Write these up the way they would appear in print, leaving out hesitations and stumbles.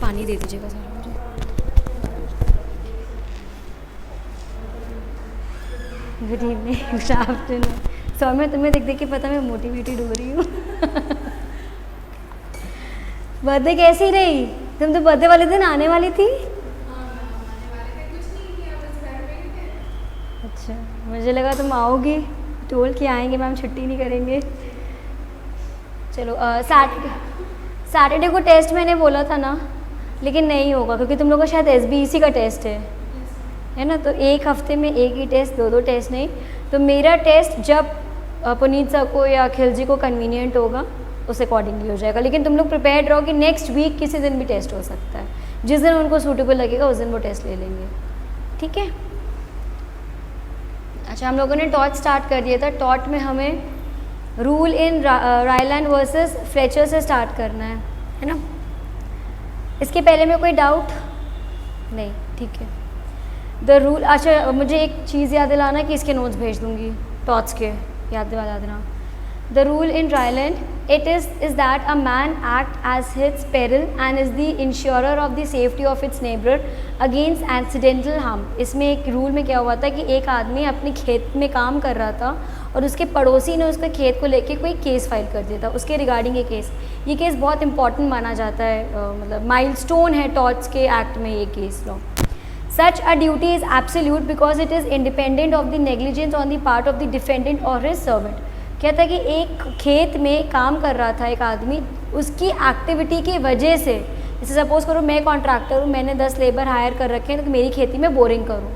पानी दे दीजिएगा सर मुझे। Good evening, good afternoon. Saumya, तुम्हें देख देख के पता मैं मोटिवेटेड हो रही हूँ। बर्थडे कैसी रही? तुम तो बर्थडे वाले दिन आने वाली थी। अच्छा, मुझे लगा तुम आओगी, टोल के आएंगे मैम छुट्टी नहीं करेंगे। चलो सैटरडे को टेस्ट मैंने बोला था ना, लेकिन नहीं होगा क्योंकि तुम लोग का शायद SBEC का टेस्ट है ना, तो एक हफ्ते में एक ही टेस्ट, दो टेस्ट नहीं। तो मेरा टेस्ट जब पुनीत सर को या खिलजी को कन्वीनियंट होगा उस अकॉर्डिंगली हो जाएगा, लेकिन तुम लोग प्रिपेयर्ड रहो कि नेक्स्ट वीक किसी दिन भी टेस्ट हो सकता है, जिस दिन उनको सूटेबल लगेगा उस दिन वो टेस्ट ले लेंगे, ठीक है। अच्छा, हम लोगों ने टॉट स्टार्ट कर दिया था। टॉट में हमें rule in Rylands versus Fletcher से स्टार्ट करना है ना। इसके पहले में कोई डाउट नहीं, ठीक है। द रूल, अच्छा मुझे एक चीज़ याद दिलाना कि इसके नोट्स भेज दूँगी टॉट्स के, याद दिला देना। The rule in Rylands it is that a man act as hits peril and is the insurer of the safety of its neighbour against accidental harm. इसमें एक रूल में क्या हुआ था कि एक आदमी अपने खेत में काम कर रहा था और उसके पड़ोसी ने उसके खेत को लेके कोई केस फाइल कर दिया था उसके रिगार्डिंग ये केस बहुत इंपॉर्टेंट माना जाता है, मतलब माइलस्टोन है टॉट्स के एक्ट में ये case law. Such a duty is absolute because it is independent of the negligence on the part of the defendant or his servant। कहता है कि एक खेत में काम कर रहा था एक आदमी, उसकी एक्टिविटी की वजह से, जैसे सपोज़ करो मैं कॉन्ट्रैक्टर हूँ, मैंने 10 लेबर हायर कर रखे हैं तो मेरी खेती में बोरिंग करूँ।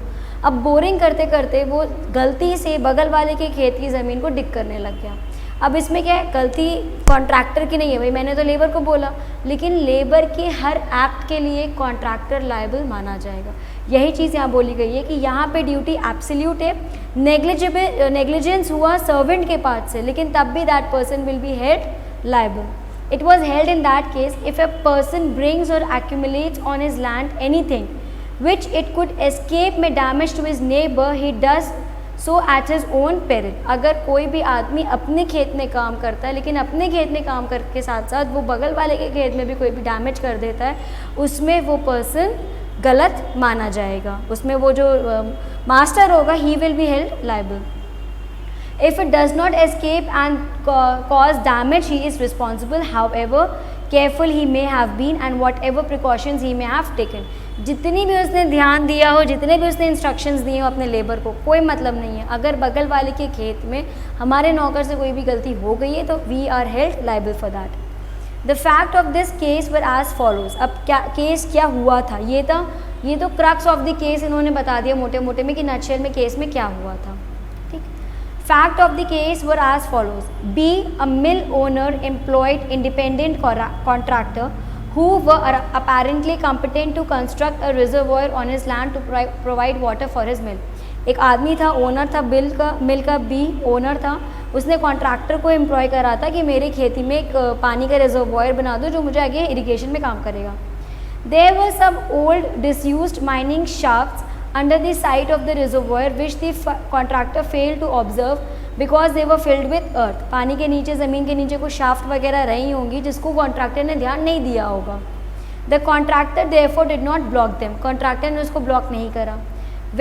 अब बोरिंग करते करते वो गलती से बगल वाले के खेत की ज़मीन को डिग करने लग गया। अब इसमें क्या है, गलती कॉन्ट्रैक्टर की नहीं है, भाई मैंने तो लेबर को बोला, लेकिन लेबर के हर एक्ट के लिए कॉन्ट्रैक्टर लायबल माना जाएगा। यही चीज़ यहाँ बोली गई है कि यहाँ पे ड्यूटी एब्सोल्यूट है, नेग्लिजेंस हुआ सर्वेंट के पार्ट से, लेकिन तब भी that person will be held liable. It was held in that case if a person brings और accumulates on his land anything which it could escape may damage to his neighbour, he does so at his own peril. अगर कोई भी आदमी अपने खेत में काम करता है, लेकिन अपने खेत में काम करने के साथ साथ वो बगल वाले के खेत में भी कोई भी डैमेज कर देता है, उसमें वो पर्सन गलत माना जाएगा, उसमें वो जो मास्टर होगा ही will be held liable. If it does not escape and cause damage, he is responsible, however careful he may have been and whatever precautions he may have taken। जितनी भी उसने ध्यान दिया हो, जितने भी उसने इंस्ट्रक्शंस दिए हो अपने लेबर को, कोई मतलब नहीं है। अगर बगल वाले के खेत में हमारे नौकर से कोई भी गलती हो गई है तो we are held liable for that. The fact of this case were as follows. अब क्या केस क्या हुआ था, ये तो क्रक्स ऑफ द केस इन्होंने बता दिया मोटे मोटे में कि नटशेल में केस में क्या हुआ था, ठीक। Fact of the case were as follows. B a mill owner employed independent contractor who were apparently competent to construct a reservoir on his land to provide water for his mill। एक आदमी था, owner था मिल का B owner था, उसने contractor को employ करा था कि मेरी खेती में एक पानी का रिजर्वायर बना दो जो मुझे आगे इरिगेशन में काम करेगा। There were some old disused mining shafts under the site of the reservoir which the contractor failed to observe because they were filled with earth। पानी के नीचे, ज़मीन के नीचे कुछ शाफ्ट वगैरह रही होंगी जिसको कॉन्ट्रैक्टर ने ध्यान नहीं दिया होगा। The contractor therefore did not block them। Contractor ने उसको ब्लॉक नहीं करा।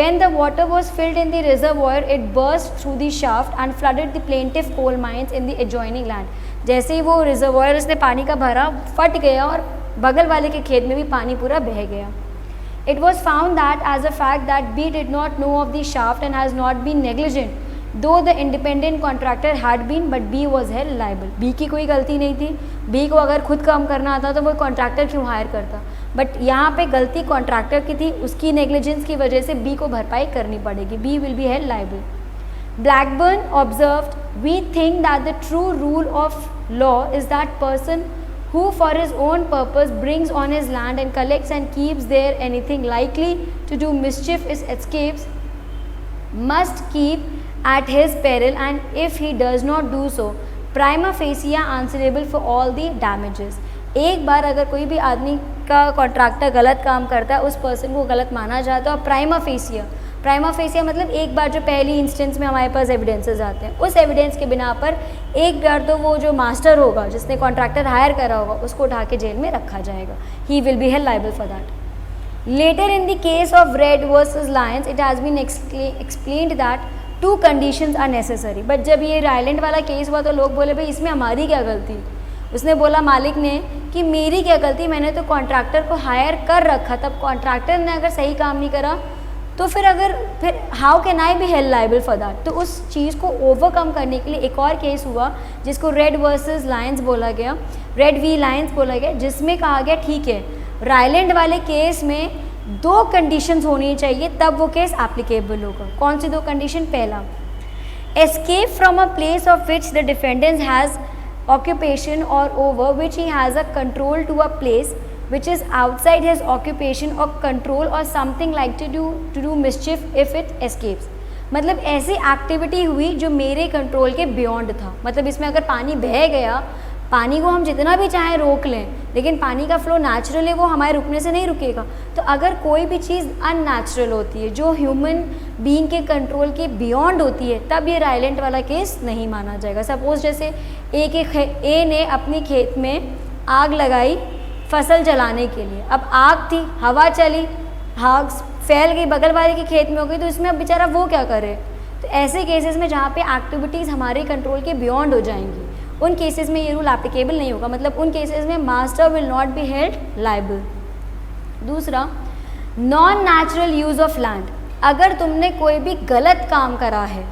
When the water was filled in the reservoir, it burst through the shaft and flooded the plaintive coal mines in the adjoining land। जैसे ही वो reservoir उसने पानी का भरा, फट गया और बगल वाले के खेत में भी पानी पूरा बह गया। It was found that as a fact that B did not know of the shaft and has not been negligent, though the independent contractor had been, but B was held liable। B की कोई गलती नहीं थी, B को अगर खुद काम करना आता तो वो कॉन्ट्रैक्टर क्यों हायर करता, बट यहाँ पे गलती कॉन्ट्रैक्टर की थी, उसकी नेग्लिजेंस की वजह से B को भरपाई करनी पड़ेगी। B will be held liable। Blackburn observed, we think that the true rule of law is that person who for his own purpose brings on his land and collects and keeps there anything likely to do mischief is escapes must keep at his peril, and if he does not do so prima facie answerable for all the damages। एक बार अगर कोई भी आदमी का contractor गलत काम करता है, उस पर्सन को गलत माना जाता है और प्राइमा फेसिया मतलब एक बार जो पहली इंस्टेंस में हमारे पास एविडेंसेस आते हैं, उस एविडेंस के बिना पर एक बार तो वो जो मास्टर होगा जिसने कॉन्ट्रैक्टर हायर करा होगा उसको उठा के जेल में रखा जाएगा. ही will be held liable for that. Later in the case of Red versus Lions, it has been explained that two conditions are necessary. But जब ये रायलैंड वाला केस हुआ तो लोग बोले भाई इसमें हमारी क्या गलती. उसने बोला मालिक ने कि मेरी क्या गलती, मैंने तो कॉन्ट्रैक्टर को हायर कर रखा, तब कॉन्ट्रैक्टर ने अगर सही काम नहीं करा तो फिर how can I B held liable for that. तो उस चीज़ को ओवरकम करने के लिए एक और केस हुआ जिसको रेड वर्सेस लायंस बोला गया, रेड वी लायंस बोला गया, जिसमें कहा गया ठीक है रायलैंड वाले केस में 2 कंडीशंस होनी चाहिए तब वो केस एप्लीकेबल होगा. कौन सी 2 कंडीशन? पहला, escape from a place of which the defendant has occupation और over which he has a control to a place which is outside his occupation or control or something like to do mischief if it escapes. मतलब ऐसी activity हुई जो मेरे control के beyond था. मतलब इसमें अगर पानी बह गया, पानी को हम जितना भी चाहें रोक लें, लेकिन पानी का फ्लो नेचुरल है, वो हमारे रुकने से नहीं रुकेगा. तो अगर कोई भी चीज़ अननेचुरल होती है जो ह्यूमन बीइंग के कंट्रोल के बियॉन्ड होती है, तब ये रायलेंट वाला केस नहीं माना जाएगा. सपोज जैसे ए ने अपनी खेत में आग लगाई फसल जलाने के लिए. अब आग थी, हवा चली, आग फैल गई, बगल वाले के खेत में हो गई, तो इसमें अब बेचारा वो क्या करे. तो ऐसे केसेस में जहाँ पे एक्टिविटीज़ हमारे कंट्रोल के बियॉन्ड हो जाएंगी, उन केसेस में ये रूल एप्लीकेबल नहीं होगा. मतलब उन केसेस में master will not be held liable. दूसरा, non natural use of land. अगर तुमने कोई भी गलत काम करा है,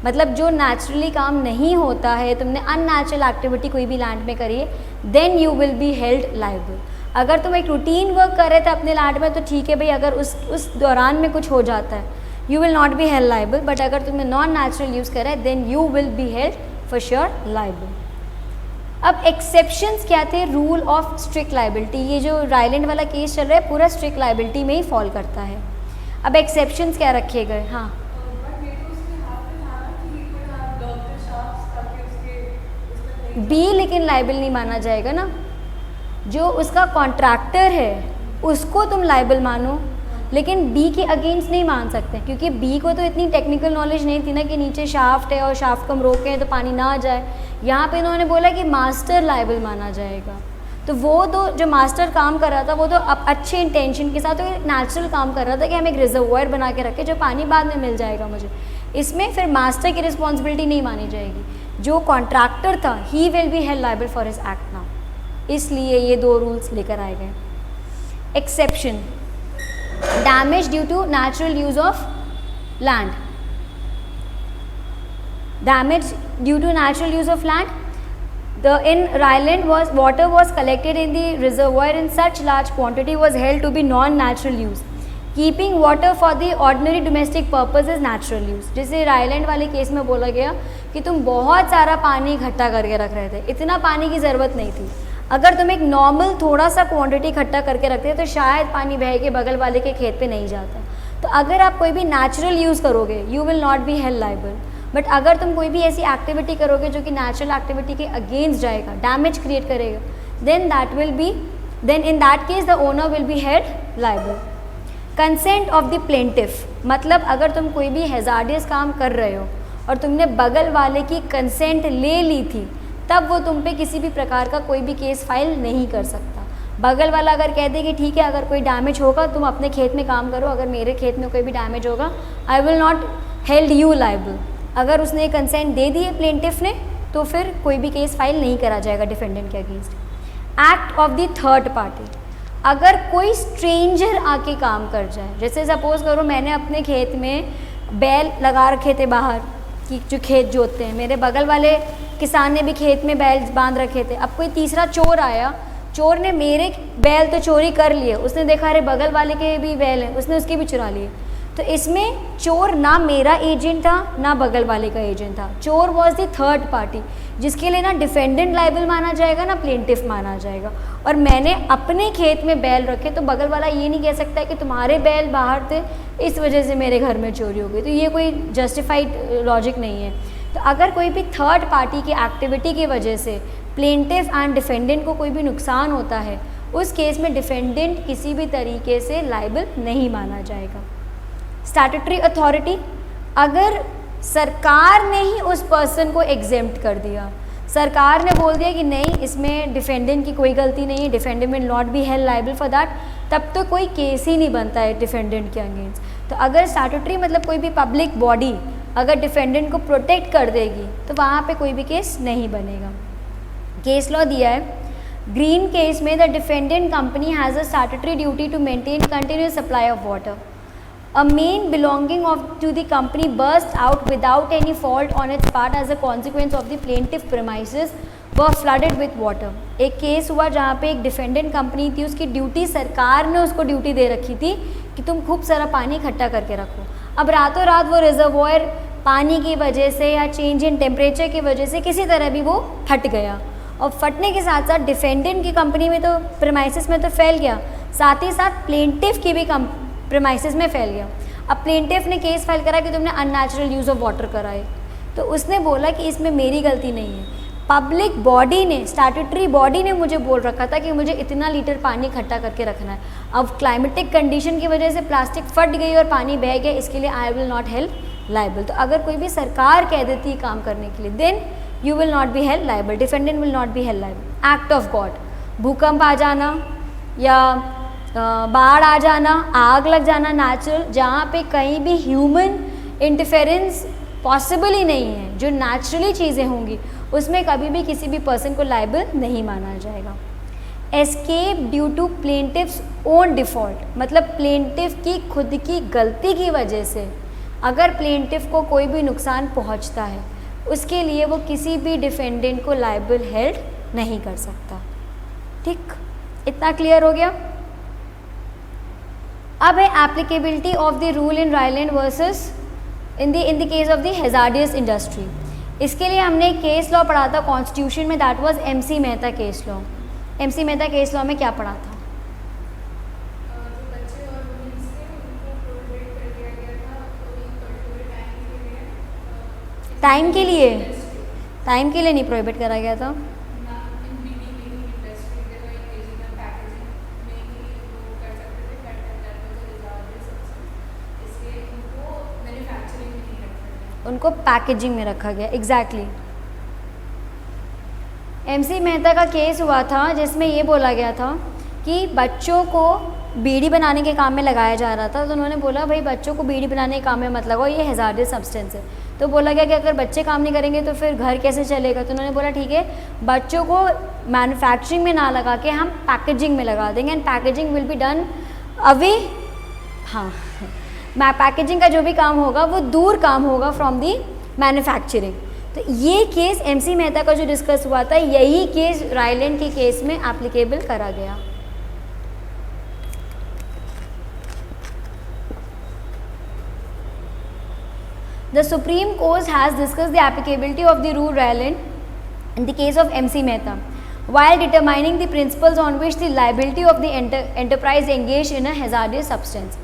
मतलब जो नेचुरली काम नहीं होता है, तुमने अननेचुरल एक्टिविटी कोई भी लैंड में करी है, then you will be held liable. अगर तुम एक रूटीन वर्क कर रहे थे अपने लैंड में तो ठीक है भाई, अगर उस दौरान में कुछ हो जाता है you will not be held liable. But अगर तुमने नॉन नेचुरल यूज़ करा है then you will be held for sure liable. अब एक्सेप्शंस क्या थे रूल ऑफ स्ट्रिक्ट लायबिलिटी. ये जो रायलैंड वाला केस चल रहा है पूरा स्ट्रिक्ट लायबिलिटी में ही फॉल करता है. अब एक्सेप्शंस क्या रखे गए? हाँ, बी लेकिन लायबल नहीं माना जाएगा ना. जो उसका कॉन्ट्रैक्टर है उसको तुम लायबल मानो, लेकिन बी के अगेंस्ट नहीं मान सकते, क्योंकि बी को तो इतनी टेक्निकल नॉलेज नहीं थी ना कि नीचे शाफ्ट है और शाफ्ट को हम रोके हैं तो पानी ना आ जाए. यहाँ पे इन्होंने बोला कि मास्टर लायबल माना जाएगा. तो वो तो जो मास्टर काम कर रहा था वो तो अब अच्छे इंटेंशन के साथ तो एक नेचुरल काम कर रहा था कि हम एक रिजर्वॉयर बना के रखें जो पानी बाद में मिल जाएगा मुझे. इसमें फिर मास्टर की रिस्पॉन्सिबिलिटी नहीं मानी जाएगी. जो कॉन्ट्रैक्टर था he will be held liable for his act now. इसलिए ये 2 रूल्स लेकर आए गए. Exception, damage due to natural use of land. Damage due to natural use of land. In Rhineland water was collected in the reservoir in such large quantity was held to be non-natural use. Keeping water for the ordinary domestic purpose is natural use. जैसे Ryland वाले case में बोला गया कि तुम बहुत सारा पानी इकट्ठा करके रख रहे थे, इतना पानी की ज़रूरत नहीं थी. अगर तुम एक नॉर्मल थोड़ा सा क्वांटिटी इकट्ठा करके रखते तो शायद पानी बह के बगल वाले के खेत पे नहीं जाता. तो अगर आप कोई भी नेचुरल यूज़ करोगे you will not be held liable. But अगर तुम कोई भी ऐसी एक्टिविटी करोगे जो कि नेचुरल एक्टिविटी के अगेंस्ट जाएगा, डैमेज क्रिएट करेगा, then in that case the owner will be held liable. Consent of the plaintiff, मतलब अगर तुम कोई भी हैजार्डियस काम कर रहे हो और तुमने बगल वाले की कंसेंट ले ली थी, तब वो तुम पे किसी भी प्रकार का कोई भी केस फाइल नहीं कर सकता. बगल वाला अगर कह दे कि ठीक है अगर कोई डैमेज होगा तुम अपने खेत में काम करो, अगर मेरे खेत में कोई भी डैमेज होगा I will not held you liable. अगर उसने कंसेंट दे दी है प्लेंटिफ ने तो फिर कोई भी केस फाइल नहीं करा जाएगा डिफेंडेंट के against. Act of the third party, अगर कोई स्ट्रेंजर आके काम कर जाए, जैसे सपोज करो मैंने अपने खेत में बैल लगा रखे थे बाहर कि जो खेत जोतते हैं, मेरे बगल वाले किसान ने भी खेत में बैल बांध रखे थे. अब कोई तीसरा चोर आया, चोर ने मेरे बैल तो चोरी कर लिए, उसने देखा अरे बगल वाले के भी बैल हैं, उसने उसके भी चुरा लिए. तो इसमें चोर ना मेरा एजेंट था ना बगल वाले का एजेंट था. चोर वॉज द थर्ड पार्टी, जिसके लिए ना डिफेंडेंट लायबल माना जाएगा ना प्लेंटिफ माना जाएगा. और मैंने अपने खेत में बैल रखे तो बगल वाला ये नहीं कह सकता है कि तुम्हारे बैल बाहर थे इस वजह से मेरे घर में चोरी हो गई. तो ये कोई जस्टिफाइड लॉजिक नहीं है. तो अगर कोई भी थर्ड पार्टी की एक्टिविटी की वजह से प्लेंटिफ एंड डिफेंडेंट को कोई भी नुकसान होता है, उस केस में डिफेंडेंट किसी भी तरीके से लायबल नहीं माना जाएगा. स्टैट्यूटरी अथॉरिटी, अगर सरकार ने ही उस पर्सन को एग्जेम्प्ट कर दिया, सरकार ने बोल दिया कि नहीं इसमें डिफेंडेंट की कोई गलती नहीं है, defendant will not be held liable for that, तब तो कोई केस ही नहीं बनता है डिफेंडेंट के अगेंस्ट। तो अगर स्टैट्यूटरी मतलब कोई भी पब्लिक बॉडी अगर डिफेंडेंट को प्रोटेक्ट कर देगी तो वहाँ पे कोई भी केस नहीं बनेगा। केस लॉ दिया है ग्रीन केस में, the defendant company has a statutory duty to maintain continuous supply of water. A main belonging to the company burst out without any fault on its part as a consequence of the plaintiff premises were flooded with water। एक case हुआ जहाँ पे एक defendant company थी, उसकी duty सरकार ने उसको ड्यूटी दे रखी थी कि तुम खूब सारा पानी इकट्ठा करके रखो। अब रातों रात वो रिजर्वॉयर पानी की वजह से या चेंज इन टेम्परेचर की वजह से किसी तरह भी वो फट गया, और फटने के साथ साथ डिफेंडेंट की कंपनी में तो प्रेमाइसिस में तो फैल गया, साथ ही साथ प्लेंटिफ की भी प्रेमाइसिस में फैल गया। अब प्लेंटिफ ने केस फाइल करा कि तुमने अननेचुरल यूज़ ऑफ वाटर कराए, तो उसने बोला कि इसमें मेरी गलती नहीं है, पब्लिक बॉडी ने, स्टैट्यूटरी बॉडी ने मुझे बोल रखा था कि मुझे इतना लीटर पानी इकट्ठा करके रखना है। अब क्लाइमेटिक कंडीशन की वजह से प्लास्टिक फट गई और पानी बह गया, इसके लिए I will not held liable. तो अगर कोई भी सरकार कह देती है काम करने के लिए, then you will not be held liable, defendant will not be held liable. Act of God, भूकंप आ जाना या बाढ़ आ जाना, आग लग जाना नेचुरल, जहाँ पे कहीं भी ह्यूमन इंटरफेरेंस पॉसिबल ही नहीं है, जो नेचुरली चीज़ें होंगी उसमें कभी भी किसी भी पर्सन को लायबल नहीं माना जाएगा। Escape due to plaintiff's own default, मतलब प्लेंटिफ की खुद की गलती की वजह से अगर प्लेंटिफ को कोई भी नुकसान पहुंचता है, उसके लिए वो किसी भी डिफेंडेंट को लायबल हेल्ड नहीं कर सकता। ठीक, इतना क्लियर हो गया। अब है applicability of the rule in Rylands versus in the case of the hazardous industry. इसके लिए हमने केस लॉ पढ़ा था कॉन्स्टिट्यूशन में, that was MC Mehta case law. MC Mehta case law में क्या पढ़ा था? टाइम के लिए नहीं प्रोहिबिट करा गया था। उनको पैकेजिंग में रखा गया। एग्जैक्टली MC मेहता का केस हुआ था जिसमें ये बोला गया था कि बच्चों को बीड़ी बनाने के काम में लगाया जा रहा था, तो उन्होंने बोला भाई बच्चों को बीड़ी बनाने के काम में मत लगाओ, ये हैजार्डियस सब्सटेंस है। तो बोला गया कि अगर बच्चे काम नहीं करेंगे तो फिर घर कैसे चलेगा, तो उन्होंने बोला ठीक है बच्चों को मैन्युफैक्चरिंग में ना लगा के हम पैकेजिंग में लगा देंगे, and packaging will be done away. हाँ, पैकेजिंग का जो भी काम होगा वो दूर काम होगा फ्रॉम दी मैन्युफैक्चरिंग। तो ये केस MC मेहता का जो डिस्कस हुआ था, यही केस रायलैंड के केस में एप्लीकेबल करा गया। The Supreme Court has discussed the applicability of the rule Ryland in the case of MC Mehta while determining the principles on which the liability of the enterprise engaged in a hazardous substance।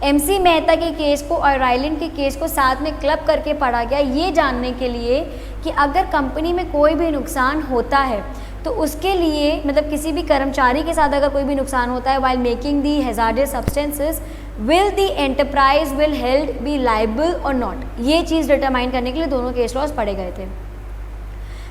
MC Mehta के case को और Ryland के case को साथ में club करके पढ़ा गया ये जानने के लिए कि अगर कंपनी में कोई भी नुकसान होता है तो उसके लिए, मतलब किसी भी कर्मचारी के साथ अगर कोई भी नुकसान होता है while making the hazardous substances, will the enterprise will held be liable or not, ये चीज़ डिटरमाइन करने के लिए दोनों केस लॉज पढ़े गए थे।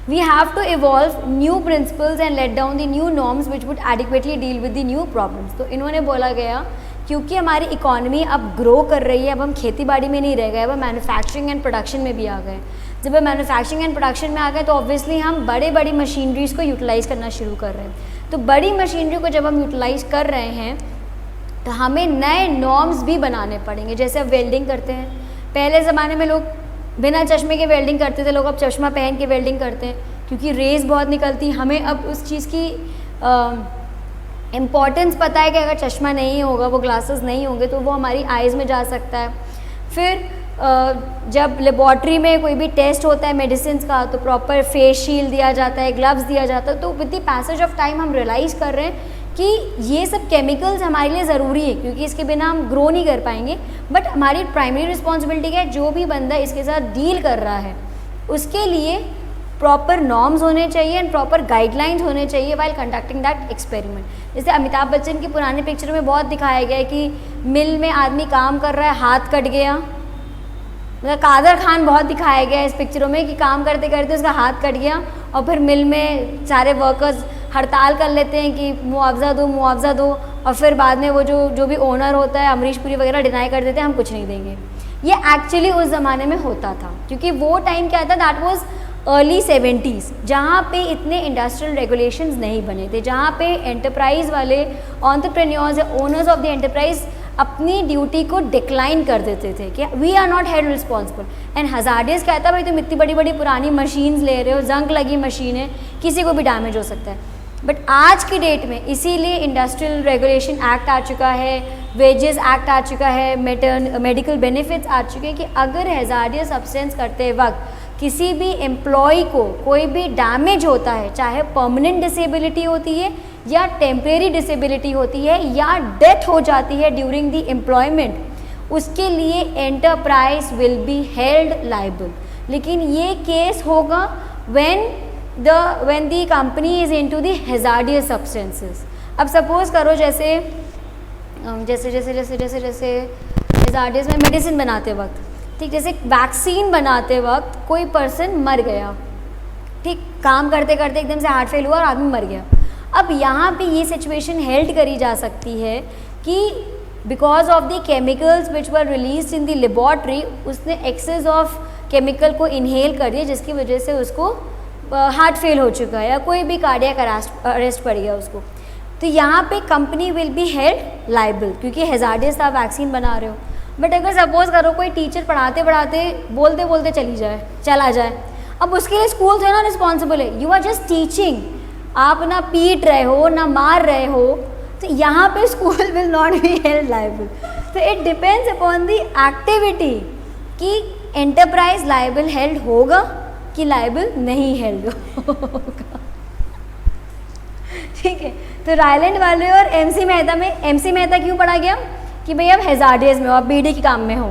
We have to evolve new principles and let down the new norms which would adequately deal with the new problems। तो इन्होंने बोला गया क्योंकि हमारी इकोनॉमी अब ग्रो कर रही है, अब हम खेती बाड़ी में नहीं रह गए, अब हम मैन्युफैक्चरिंग एंड प्रोडक्शन में भी आ गए। जब हम मैन्युफैक्चरिंग एंड प्रोडक्शन में आ गए तो ऑब्वियसली हम बड़ी मशीनरीज़ को यूटिलाइज़ करना शुरू कर रहे हैं। तो बड़ी मशीनरी को जब हम यूटिलाइज़ कर रहे हैं तो हमें नए नॉर्म्स भी बनाने पड़ेंगे। जैसे अब वेल्डिंग करते हैं, पहले ज़माने में लोग बिना चश्मे के वेल्डिंग करते थे, लोग अब चश्मा पहन के वेल्डिंग करते हैं क्योंकि रेज़ बहुत निकलती। हमें अब उस चीज़ की इम्पॉर्टेंस पता है कि अगर चश्मा नहीं होगा, वो ग्लासेस नहीं होंगे तो वो हमारी आइज़ में जा सकता है। फिर जब लेबॉर्ट्री में कोई भी टेस्ट होता है मेडिसिन का तो प्रॉपर फेस शील्ड दिया जाता है, ग्लव्स दिया जाता है। तो with the passage of time हम रियलाइज़ कर रहे हैं कि ये सब केमिकल्स हमारे लिए ज़रूरी है क्योंकि इसके बिना हम ग्रो नहीं कर पाएंगे। बट हमारी प्राइमरी रिस्पॉन्सिबिलिटी क्या है, जो भी बंदा इसके साथ डील कर रहा है उसके लिए प्रॉपर नॉर्म्स होने चाहिए एंड प्रॉपर गाइडलाइंस होने चाहिए वाइल कंडक्टिंग दैट एक्सपेरिमेंट। जैसे अमिताभ बच्चन की पुरानी पिक्चर में बहुत दिखाया गया है कि मिल में आदमी काम कर रहा है, हाथ कट गया, मतलब कादर खान बहुत दिखाया गया है इस पिक्चरों में कि काम करते करते उसका हाथ कट गया और फिर मिल में सारे वर्कर्स हड़ताल कर लेते हैं कि मुआवजा दो मुआवजा दो, और फिर बाद में वो जो भी ओनर होता है अमरीश पुरी वगैरह डिनाई कर देते हैं हम कुछ नहीं देंगे। ये एक्चुअली उस ज़माने में होता था क्योंकि वो टाइम क्या था, दैट वाज अर्ली 70s, जहाँ पे इतने इंडस्ट्रियल रेगुलेशंस नहीं बने थे, जहाँ पे एंटरप्राइज वाले एंटरप्रेन्योर्स या ओनर्स ऑफ द एंटरप्राइज अपनी ड्यूटी को डिक्लाइन कर देते थे कि we are not held responsible. And hazardous कहता है भाई तुम इतनी बड़ी बड़ी पुरानी मशीन्स ले रहे हो, जंग लगी मशीन है, किसी को भी डैमेज हो सकता है। बट आज की डेट में इसीलिए इंडस्ट्रियल रेगुलेशन एक्ट आ चुका है, वेजेस एक्ट आ चुका है, मेडिकल बेनिफिट्स आ चुके हैं कि अगर हैजार्डियस सब्सटेंस करते वक्त किसी भी एम्प्लॉय को कोई भी डैमेज होता है, चाहे परमानेंट डिसेबिलिटी होती है या टेम्परेरी डिसेबिलिटी होती है या डेथ हो जाती है ड्यूरिंग द एम्प्लॉयमेंट, उसके लिए enterprise will be held liable. लेकिन ये केस होगा when the company is into the hazardous substances। अब सपोज करो जैसे hazardous में मेडिसिन बनाते वक्त, ठीक, जैसे वैक्सीन बनाते वक्त कोई पर्सन मर गया, ठीक, काम करते करते एकदम से हार्ट फेल हुआ और आदमी मर गया। अब यहाँ पे ये सिचुएशन हेल्ड करी जा सकती है कि because of the chemicals which were release in the laboratory, उसने एक्सेस ऑफ केमिकल को इनहेल कर दिया जिसकी वजह से उसको हार्ट फेल हो चुका है या कोई भी कार्डियक अरेस्ट पड़ गया उसको, तो यहाँ पे company will be held liable क्योंकि हैजार्डियस आप वैक्सीन बना रहे हो। बट अगर सपोज करो कोई टीचर पढ़ाते पढ़ाते बोलते बोलते चला जाए, अब उसके लिए स्कूल से ना रिस्पॉन्सिबल है, यू आर जस्ट टीचिंग, आप ना पीट रहे हो ना मार रहे हो, तो यहाँ पे school will not be held liable. तो it depends upon the activity कि एंटरप्राइज लाइबल हेल्ड होगा कि लाइबल नहीं हेल्ड होगा। ठीक है, तो रायलैंड वाले और एमसी मेहता क्यों पढ़ा गया कि भाई अब हैजार्डियस में हो, आप बीडी के काम में हो,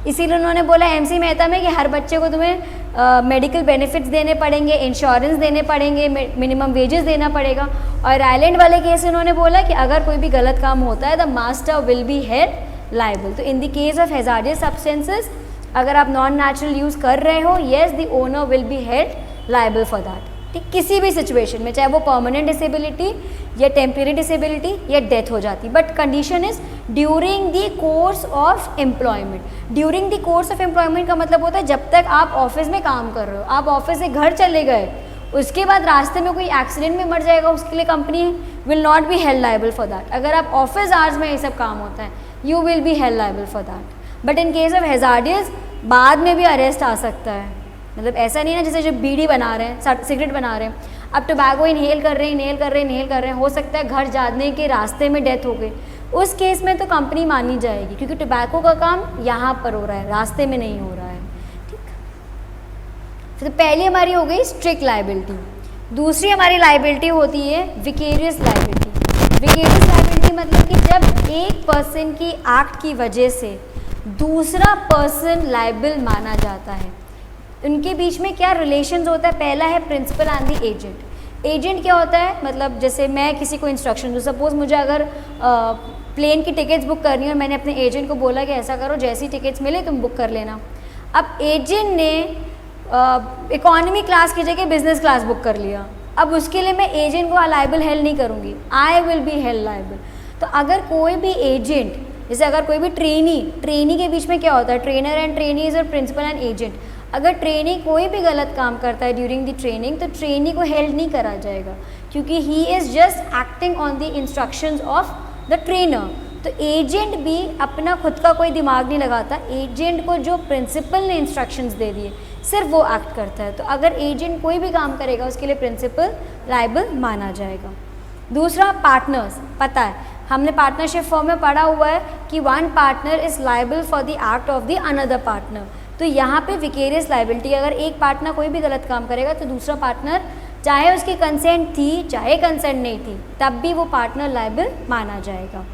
इसीलिए उन्होंने बोला एमसी मेहता में कि हर बच्चे को तुम्हें मेडिकल बेनिफिट्स देने पड़ेंगे, इंश्योरेंस देने पड़ेंगे, मिनिमम वेजेस देना पड़ेगा। और आइलैंड वाले केस उन्होंने बोला कि अगर कोई भी गलत काम होता है the master will be held liable. तो in the case of hazardous substances अगर आप नॉन नेचुरल यूज़ कर रहे हो, yes the owner will be held liable for that. ठीक, किसी भी सिचुएशन में, चाहे वो परमानेंट डिसेबिलिटी या टेम्परेरी डिसेबिलिटी या डेथ हो जाती, but condition is during the course of employment. During the course of employment का मतलब होता है जब तक आप ऑफिस में काम कर रहे हो, आप ऑफिस से घर चले गए, उसके बाद रास्ते में कोई एक्सीडेंट में मर जाएगा, उसके लिए company will not be held liable for that. अगर आप ऑफिस आवर्स में ये सब काम होता है, you will be held liable for that. But in case of hazardous बाद में भी अरेस्ट आ सकता है, मतलब ऐसा नहीं ना जैसे जो बीड़ी बना रहे हैं, सिगरेट बना रहे हैं, अब टोबैको इनहेल कर रहे हैं, हो सकता है घर जाने के रास्ते में डेथ हो गई, उस केस में तो कंपनी मानी जाएगी क्योंकि टोबैको का काम यहाँ पर हो रहा है, रास्ते में नहीं हो रहा है। ठीक, तो पहली हमारी हो गई स्ट्रिक्ट लाइबिलिटी। दूसरी हमारी लाइबिलिटी होती है विकेरियस लाइबिलिटी। विकेरियस लाइबिलिटी मतलब कि जब एक पर्सन की एक्ट की वजह से दूसरा पर्सन लाइबल माना जाता है। उनके बीच में क्या रिलेशंस होता है, पहला है principal and the agent. Agent क्या होता है, मतलब जैसे मैं किसी को इंस्ट्रक्शन दूँ, सपोज मुझे अगर प्लेन की टिकट्स बुक करनी है और मैंने अपने एजेंट को बोला कि ऐसा करो, जैसी टिकट्स मिले तुम बुक कर लेना। अब एजेंट ने इकोनॉमी क्लास की जगह बिजनेस क्लास बुक कर लिया, अब उसके लिए मैं एजेंट को लाइबल हेल्ड नहीं करूँगी, I will be held liable. तो अगर कोई भी एजेंट, जैसे अगर कोई भी ट्रेनी के बीच में क्या होता है, ट्रेनर एंड ट्रेनीज और प्रिंसिपल एंड एजेंट, अगर ट्रेनी कोई भी गलत काम करता है ड्यूरिंग द ट्रेनिंग तो ट्रेनी को हेल्ड नहीं करा जाएगा क्योंकि he is just acting on the instructions of the trainer. तो एजेंट भी अपना खुद का कोई दिमाग नहीं लगाता, एजेंट को जो प्रिंसिपल ने इंस्ट्रक्शंस दे दिए सिर्फ वो एक्ट करता है। तो अगर एजेंट कोई भी काम करेगा उसके लिए प्रिंसिपल लाइबल माना जाएगा। दूसरा पार्टनर्स, पता है हमने पार्टनरशिप फॉर्म में पढ़ा हुआ है कि one partner is liable for the act of the another partner. तो यहाँ पे विकेरियस लाइबिलिटी, अगर एक पार्टनर कोई भी गलत काम करेगा तो दूसरा पार्टनर चाहे उसकी कंसेंट थी चाहे कंसेंट नहीं थी तब भी वो पार्टनर लाइबल माना जाएगा।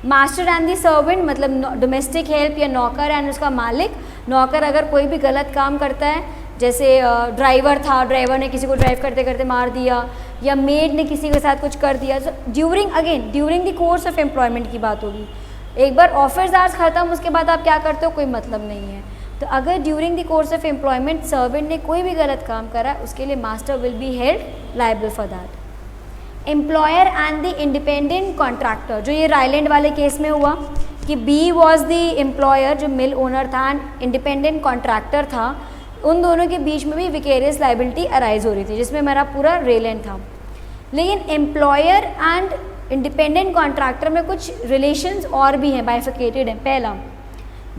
मास्टर एंड दी सर्वेंट मतलब डोमेस्टिक हेल्प या नौकर एंड उसका मालिक। नौकर अगर कोई भी गलत काम करता है, जैसे ड्राइवर था, ड्राइवर ने किसी को ड्राइव करते करते मार दिया, या मेड ने किसी के साथ कुछ कर दिया। During the course of employment की बात होगी। एक बार ऑफिस आवर्स ख़त्म, उसके बाद आप क्या करते हो, कोई मतलब नहीं है। तो अगर during the course of employment servant ने कोई भी गलत काम करा, उसके लिए master will be held liable for that. Employer and the independent contractor, जो ये रायलैंड वाले केस में हुआ कि बी वॉज द एम्प्लॉयर, जो मिल ओनर था, एंड इंडिपेंडेंट कॉन्ट्रैक्टर था, उन दोनों के बीच में भी विकेरियस लाइबिलिटी अराइज हो रही थी, जिसमें मेरा पूरा रेलैंड था। लेकिन एम्प्लॉयर एंड इंडिपेंडेंट कॉन्ट्रैक्टर में कुछ रिलेशंस और भी हैं, बाइफिकेटेड हैं। पहला,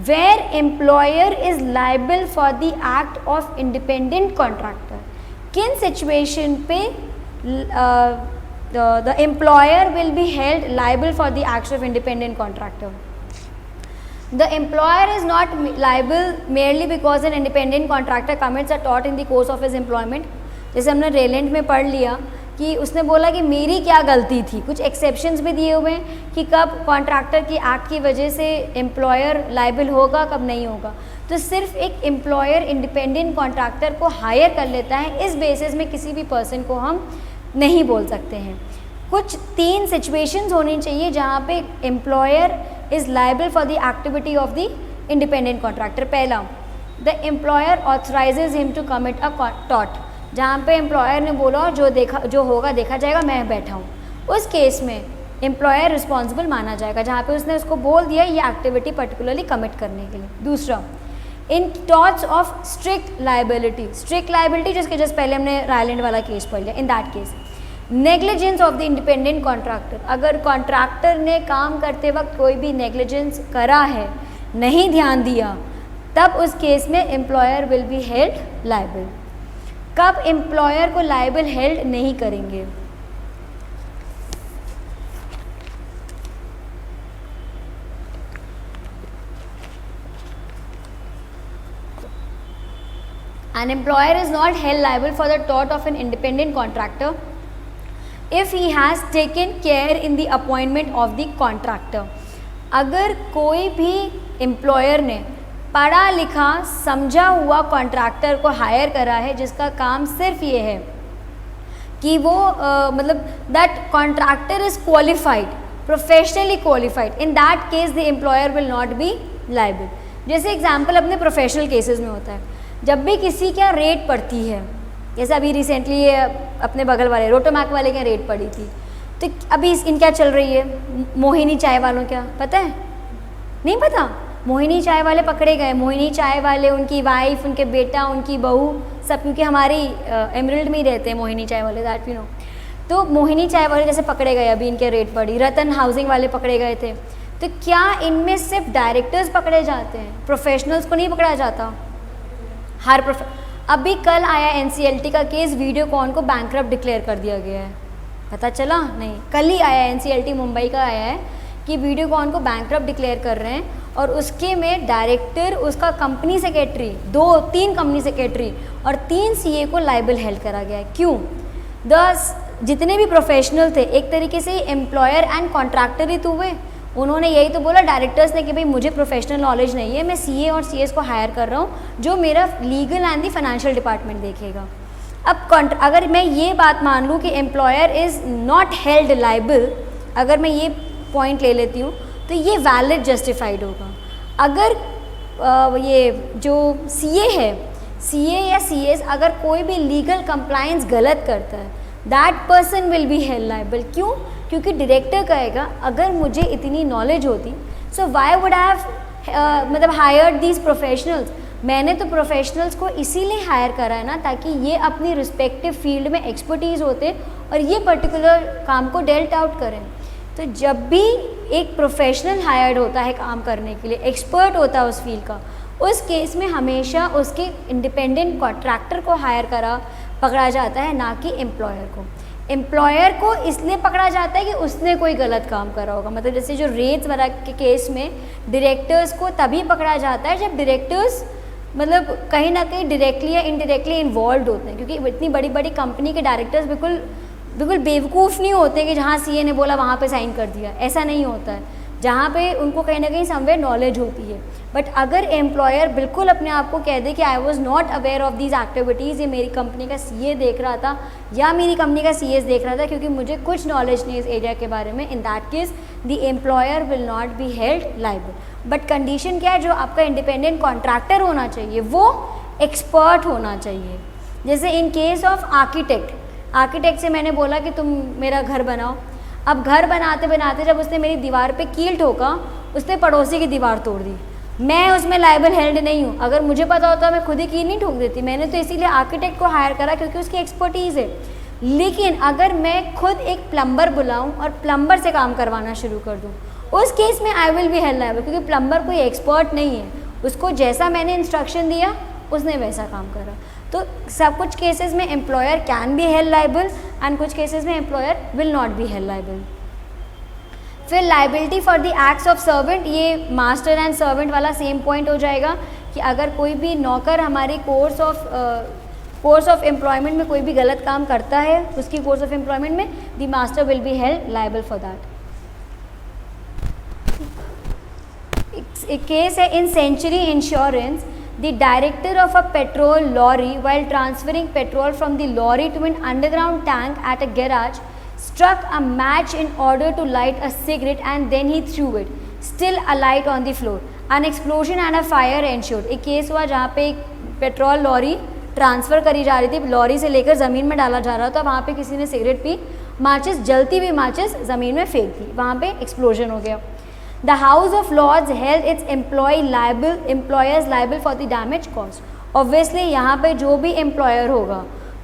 where employer is liable for the act of independent contractor, किन सिचुएशन पे the employer will be held liable for the acts of independent contractor. The employer is not liable merely because an independent contractor commits a tort in the course of his employment. जैसे हमने रेलेंट में पढ़ लिया कि उसने बोला कि मेरी क्या गलती थी। कुछ एक्सेप्शंस भी दिए हुए हैं कि कब कॉन्ट्रैक्टर की एक्ट की वजह से एम्प्लॉयर लाइबल होगा, कब नहीं होगा। तो सिर्फ एक एम्प्लॉयर इंडिपेंडेंट कॉन्ट्रैक्टर को हायर कर लेता है, इस बेसिस में किसी भी पर्सन को हम नहीं बोल सकते हैं। कुछ 3 सिचुएशंस होनी चाहिए जहाँ पे employer is liable for the activity of the independent contractor. पहला, the employer authorises him to commit a tort, जहाँ पे एम्प्लॉयर ने बोला जो होगा देखा जाएगा, मैं बैठा हूँ, उस केस में एम्प्लॉयर रिस्पॉन्सिबल माना जाएगा, जहाँ पे उसने उसको बोल दिया ये एक्टिविटी पर्टिकुलरली कमिट करने के लिए। दूसरा, इन टॉर्ट्स ऑफ स्ट्रिक्ट लाइबिलिटी जिसके जस्ट पहले हमने रायलैंड वाला केस पढ़ लिया। इन that case negligence of the independent contractor, अगर कॉन्ट्रैक्टर ने काम करते वक्त कोई भी नेग्लिजेंस करा है, नहीं ध्यान दिया, तब उस केस में employer will be held liable. कब एम्प्लॉयर को लायबल हेल्ड नहीं करेंगे? An employer is not held liable for the tort of an independent contractor if he has taken care in the appointment of the contractor. अगर कोई भी employer ने पढ़ा लिखा समझा हुआ कॉन्ट्रैक्टर को हायर करा है, जिसका काम सिर्फ ये है कि वो मतलब that contractor is qualified, professionally qualified, in that case the employer will not B liable. जैसे एग्जाम्पल अपने प्रोफेशनल केसेस में होता है, जब भी किसी क्या रेट पड़ती है, जैसे अभी रिसेंटली ये अपने बगल वाले रोटोमैक वाले क्या रेट पड़ी थी, तो अभी इन क्या चल रही है, मोहिनी चाय वालों, क्या पता है? नहीं पता। मोहिनी चाय वाले पकड़े गए, मोहिनी चाय वाले, उनकी वाइफ, उनके बेटा, उनकी बहू, सब, क्योंकि हमारी एमरल्ड में ही रहते हैं मोहिनी चाय वाले, दैट यू नो। तो मोहिनी चाय वाले जैसे पकड़े गए, अभी इनके रेट पड़ी, रतन हाउसिंग वाले पकड़े गए थे। तो क्या इनमें सिर्फ डायरेक्टर्स पकड़े जाते हैं, प्रोफेशनल्स को नहीं पकड़ा जाता? अभी कल आया NCLT का केस, वीडियोकॉन को बैंकरप्ट डिक्लेयर कर दिया गया है, पता चला? नहीं, कल ही आया, NCLT मुंबई का आया है कि वीडियोकॉन को बैंकरप्ट डिक्लेयर कर रहे हैं, और उसके में डायरेक्टर, उसका कंपनी सेक्रेटरी, 2-3 कंपनी सेक्रेटरी और 3 CA को लायबल हेल्ड करा गया है। क्यों? जितने भी प्रोफेशनल थे, एक तरीके से एम्प्लॉयर एंड कॉन्ट्रैक्टर ही तो हुए। उन्होंने यही तो बोला डायरेक्टर्स ने कि भाई मुझे प्रोफेशनल नॉलेज नहीं है, मैं CA और CS को हायर कर रहा हूँ जो मेरा legal and the financial department देखेगा। अब अगर मैं ये बात मान लूँ कि employer is not held liable, अगर मैं ये पॉइंट ले लेती हूँ तो ये वैलिड जस्टिफाइड होगा। अगर ये जो CA है, CA या CS अगर कोई भी लीगल कंप्लायंस गलत करता है, that person will be held liable. क्यों? क्योंकि डायरेक्टर कहेगा अगर मुझे इतनी नॉलेज होती, so why would I have मतलब हायर्ड दीज प्रोफेशनल्स। मैंने तो प्रोफेशनल्स को इसीलिए हायर करा है ना, ताकि ये अपनी रिस्पेक्टिव फील्ड में एक्सपर्टीज़ होते और ये पर्टिकुलर काम को डेल्ट आउट करें। तो जब भी एक प्रोफेशनल हायर्ड होता है काम करने के लिए, एक्सपर्ट होता है उस फील्ड का, उस केस में हमेशा उसके इंडिपेंडेंट कॉन्ट्रैक्टर को हायर करा पकड़ा जाता है, ना कि एम्प्लॉयर को। एम्प्लॉयर को इसलिए पकड़ा जाता है कि उसने कोई गलत काम करा होगा। मतलब जैसे जो रेट्स वगैरह के केस में डायरेक्टर्स को तभी पकड़ा जाता है जब डायरेक्टर्स मतलब कहीं ना कहीं डायरेक्टली या इनडायरेक्टली इन्वॉल्व होते हैं, क्योंकि इतनी बड़ी बड़ी कंपनी के डायरेक्टर्स बिल्कुल बेवकूफ़ नहीं होते कि जहाँ CA ने बोला वहाँ पे साइन कर दिया, ऐसा नहीं होता है। जहाँ पे उनको कहीं ना कहीं समवेयर नॉलेज होती है। बट अगर एम्प्लॉयर बिल्कुल अपने आप को कह दे कि I was not aware of these activities, ये मेरी कंपनी का सीए देख रहा था या मेरी कंपनी का सीएस देख रहा था क्योंकि मुझे कुछ नॉलेज नहीं इस एरिया के बारे में, इन that case the employer will not be held liable. But condition क्या है, जो आपका इंडिपेंडेंट कॉन्ट्रैक्टर होना चाहिए वो एक्सपर्ट होना चाहिए। जैसे इन केस ऑफ आर्किटेक्ट से मैंने बोला कि तुम मेरा घर बनाओ, अब घर बनाते बनाते जब उसने मेरी दीवार पे कील ठोका, उसने पड़ोसी की दीवार तोड़ दी, मैं उसमें लायबल हेल्ड नहीं हूँ। अगर मुझे पता होता मैं खुद ही कील नहीं ठोक देती, मैंने तो इसीलिए आर्किटेक्ट को हायर करा क्योंकि उसकी एक्सपर्टीज़ है। लेकिन अगर मैं खुद एक प्लम्बर बुलाऊँ और प्लम्बर से काम करवाना शुरू कर दूँ, उस केस में I will be held liable, क्योंकि प्लम्बर कोई एक्सपर्ट नहीं है, उसको जैसा मैंने इंस्ट्रक्शन दिया उसने वैसा काम करा। तो सब कुछ केसेस में employer can be held liable and कुछ केसेस में employer will not be held liable. फिर liability for the acts of servant, ये मास्टर एंड सर्वेंट वाला सेम पॉइंट हो जाएगा कि अगर कोई भी नौकर हमारी कोर्स ऑफ एम्प्लॉयमेंट में कोई भी गलत काम करता है, उसकी कोर्स ऑफ एम्प्लॉयमेंट में, the master will be held liable for that. एक केस है in century insurance, the director of a petrol lorry while transferring petrol from the lorry to an underground tank at a garage struck a match in order to light a cigarette and then he threw it, still alight on the floor. An explosion and a fire ensued. एक case हुआ जहाँ पे एक petrol lorry transfer करी जा रही थी, lorry से लेकर ज़मीन में डाला जा रहा था, वहाँ पे किसी ने सिगरेट पी, माचिस जलती हुई माचिस ज़मीन में फेंक दी, वहाँ पे एक्सप्लोजन हो गया। The House of Lords held its employers liable for the damage caused. Obviously यहाँ पे जो भी एम्प्लॉयर होगा,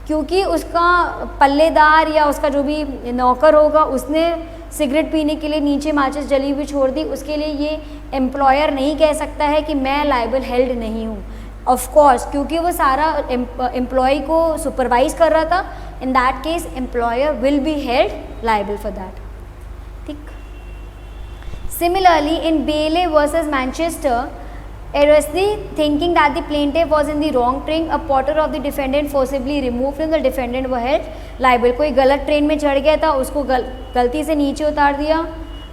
क्योंकि उसका पल्लेदार या उसका जो भी नौकर होगा उसने सिगरेट पीने के लिए नीचे माचिस जली हुई छोड़ दी, उसके लिए ये एम्प्लॉयर नहीं कह सकता है कि मैं लायबल हेल्ड नहीं हूँ। ऑफ कोर्स क्योंकि वो सारा एम्प्लॉय को सुपरवाइज कर रहा था, इन that case employer will be held liable for that. ठीक। Similarly, in Bailey versus Manchester, erroneously thinking that the plaintiff was in the wrong train, a porter of the defendant forcibly removed him, the defendant were held liable. कोई गलत train में चढ़ गया था, उसको गलती से नीचे उतार दिया,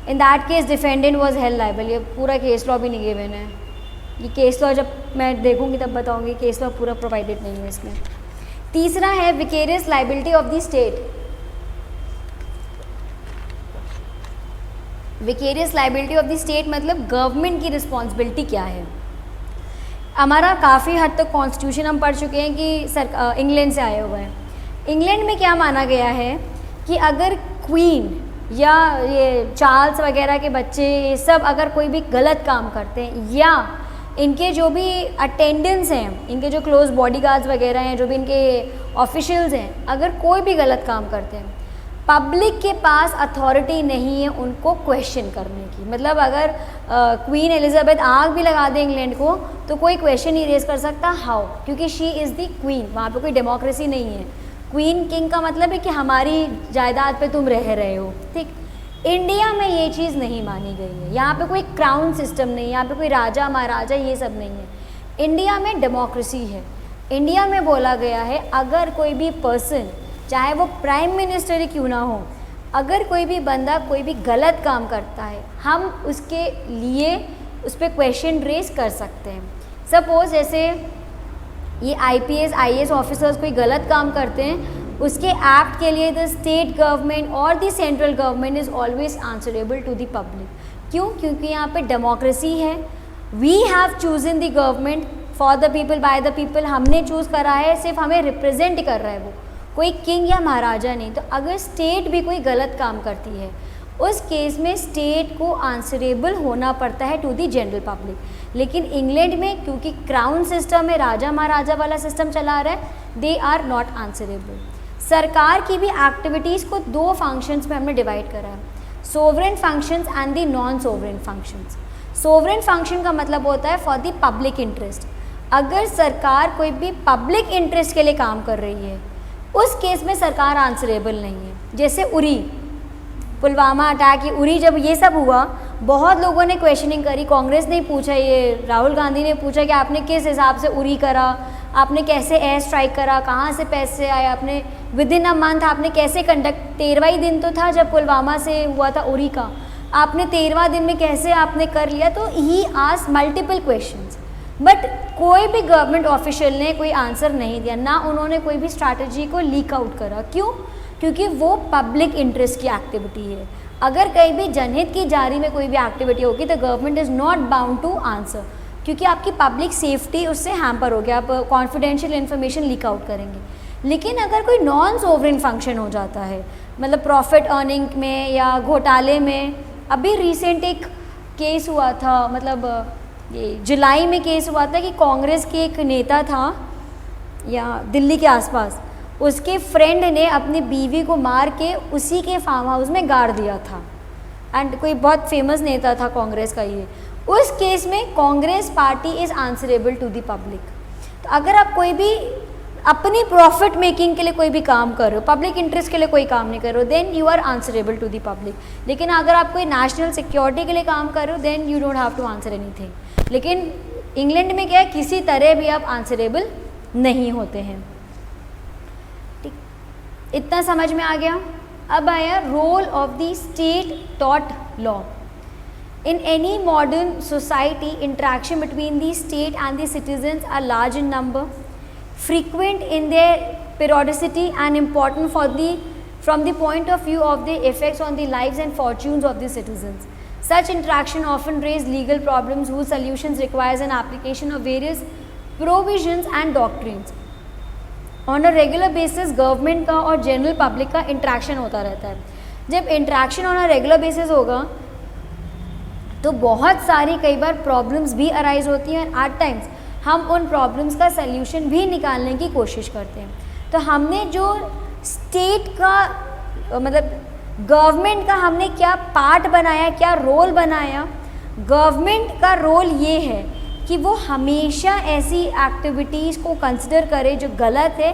in that case defendant was held liable। ये पूरा केस लॉ भी नहीं गिवन है, ये केस लॉ जब मैं देखूंगी तब बताऊंगी, केस लॉ पूरा प्रोवाइडेड नहीं है इसमें। तीसरा है vicarious liability of the state. Vicarious liability of the state मतलब गवर्नमेंट की रिस्पॉन्सिबिलिटी क्या है। हमारा काफ़ी हद तक कॉन्स्टिट्यूशन हम पढ़ चुके हैं कि इंग्लैंड से आए हुए हैं। इंग्लैंड में क्या माना गया है कि अगर क्वीन या ये चार्ल्स वगैरह के बच्चे ये सब अगर कोई भी गलत काम करते हैं या इनके जो भी अटेंडेंट्स हैं, इनके जो क्लोज बॉडीगार्ड्स वगैरह हैं, जो भी इनके ऑफिशियल्स हैं, अगर कोई भी गलत काम करते हैं, पब्लिक के पास अथॉरिटी नहीं है उनको क्वेश्चन करने की। मतलब अगर क्वीन एलिजाबेथ आग भी लगा दे इंग्लैंड को तो कोई क्वेश्चन नहीं रेज कर सकता। हाउ? क्योंकि शी इज़ द क्वीन, वहाँ पे कोई डेमोक्रेसी नहीं है। क्वीन किंग का मतलब है कि हमारी जायदाद पे तुम रह रहे हो। ठीक। इंडिया में ये चीज़ नहीं मानी गई है, यहाँ पे कोई क्राउन सिस्टम नहीं है, यहाँ पे कोई राजा महाराजा ये सब नहीं है। इंडिया में डेमोक्रेसी है। इंडिया में बोला गया है अगर कोई भी पर्सन, चाहे वो प्राइम मिनिस्टर ही क्यों ना हो, अगर कोई भी बंदा कोई भी गलत काम करता है, हम उसके लिए उस पर क्वेश्चन रेज कर सकते हैं। सपोज जैसे ये IPS IAS ऑफिसर्स कोई गलत काम करते हैं, उसके एक्ट के लिए द स्टेट गवर्नमेंट और the central government is always answerable to the public. क्यों? क्योंकि यहाँ पे डेमोक्रेसी है। We have chosen the government for the people by the people, हमने चूज़ करा है, सिर्फ हमें रिप्रेजेंट कर रहा है वो, कोई किंग या महाराजा नहीं। तो अगर स्टेट भी कोई गलत काम करती है, उस केस में स्टेट को आंसरेबल होना पड़ता है टू द जनरल पब्लिक। लेकिन इंग्लैंड में क्योंकि क्राउन सिस्टम में राजा महाराजा वाला सिस्टम चला रहा है, दे आर नॉट आंसरेबल। सरकार की भी एक्टिविटीज़ को दो फंक्शंस में हमने डिवाइड करा है, sovereign functions and the non sovereign functions. Sovereign function का मतलब होता है फॉर द पब्लिक इंटरेस्ट। अगर सरकार कोई भी पब्लिक इंटरेस्ट के लिए काम कर रही है, उस केस में सरकार आंसरेबल नहीं है। जैसे उरी, पुलवामा अटैक, ये उरी जब ये सब हुआ, बहुत लोगों ने क्वेश्चनिंग करी। कांग्रेस ने पूछा, ये राहुल गांधी ने पूछा कि आपने किस हिसाब से उरी करा, आपने कैसे एयर स्ट्राइक करा, कहाँ से पैसे आए, आपने विद इन अ मंथ आपने कैसे कंडक्ट, 13वां दिन तो था जब पुलवामा से हुआ था उरी का, आपने 13वां दिन में कैसे आपने कर लिया, तो he ask multiple questions, but कोई भी गवर्नमेंट ऑफिशियल ने कोई आंसर नहीं दिया, ना उन्होंने कोई भी स्ट्रैटेजी को लीक आउट करा। क्यों? क्योंकि वो पब्लिक इंटरेस्ट की एक्टिविटी है। अगर कहीं भी जनहित की जारी में कोई भी एक्टिविटी होगी तो government is not bound to answer, क्योंकि आपकी पब्लिक सेफ्टी उससे हैम्पर हो गया, आप कॉन्फिडेंशियल इन्फॉर्मेशन लीक आउट करेंगे। लेकिन अगर कोई नॉन सोवरेन फंक्शन हो जाता है, मतलब प्रॉफिट अर्निंग में या घोटाले में, अभी रिसेंट एक केस हुआ था, मतलब ये जुलाई में केस हुआ था कि कांग्रेस के एक नेता था या दिल्ली के आसपास, उसके फ्रेंड ने अपनी बीवी को मार के उसी के फार्म हाउस में गाड़ दिया था, एंड कोई बहुत फेमस नेता था कांग्रेस का ये। उस केस में Congress party is answerable to the public. तो अगर आप कोई भी अपनी प्रॉफिट मेकिंग के लिए कोई भी काम कर रहे हो, पब्लिक इंटरेस्ट के लिए कोई काम नहीं कर रहे हो, then you are answerable to the public. लेकिन अगर आप कोई नेशनल सिक्योरिटी के लिए काम कर रहे हो, then you don't have to answer anything. लेकिन इंग्लैंड में क्या है, किसी तरह भी आप आंसरेबल नहीं होते हैं। ठीक, इतना समझ में आ गया। अब आया रोल ऑफ द स्टेट टॉट law. In any modern society, interaction between the state and the citizens are large in number, frequent in their periodicity, and important from the point of view of the effects on the lives and fortunes of the citizens. Such interaction often raise legal problems whose solutions requires an application of various provisions and doctrines. On a regular basis, government का और general public का interaction होता रहता है। जब interaction on a regular basis होगा तो बहुत सारी कई बार प्रॉब्लम्स भी अराइज होती हैं, और एट टाइम्स हम उन प्रॉब्लम्स का सल्यूशन भी निकालने की कोशिश करते हैं। तो हमने जो स्टेट का मतलब गवर्नमेंट का हमने क्या पार्ट बनाया, क्या रोल बनाया, गवर्नमेंट का रोल ये है कि वो हमेशा ऐसी एक्टिविटीज़ को कंसिडर करे जो गलत है,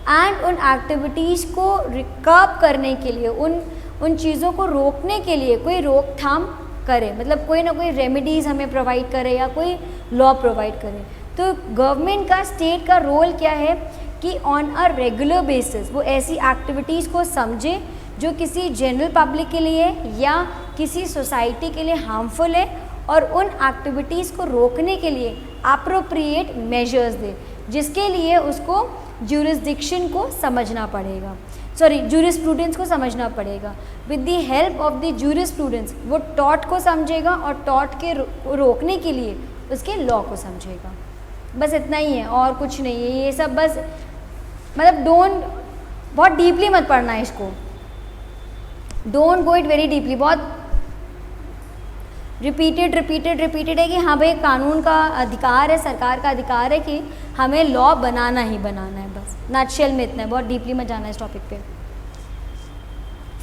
एंड उन एक्टिविटीज़ को रिकर्ब करने के लिए, उन चीज़ों को रोकने के लिए कोई रोकथाम करे, मतलब कोई ना कोई रेमेडीज़ हमें प्रोवाइड करे या कोई लॉ प्रोवाइड करे। तो गवर्नमेंट का, स्टेट का रोल क्या है कि ऑन अ रेगुलर बेसिस वो ऐसी एक्टिविटीज़ को समझे जो किसी जनरल पब्लिक के लिए या किसी सोसाइटी के लिए हार्मफुल है, और उन एक्टिविटीज़ को रोकने के लिए अप्रोप्रिएट मेजर्स दे, जिसके लिए उसको ज्यूरिसडिक्शन को समझना पड़ेगा, ज्यूरिस्प्रूडेंस को समझना पड़ेगा। With the help of the jurisprudence वो टॉट को समझेगा, और टॉट के रोकने के लिए उसके लॉ को समझेगा। बस इतना ही है, और कुछ नहीं है ये सब। बस मतलब बहुत डीपली मत पढ़ना है इसको, don't go it very deeply. बहुत रिपीटेड है कि हाँ भाई कानून का अधिकार है, सरकार का अधिकार है कि हमें लॉ बनाना ही बनाना है। बस नटशेल में इतना है, बहुत डीपली में जाना है इस टॉपिक पे।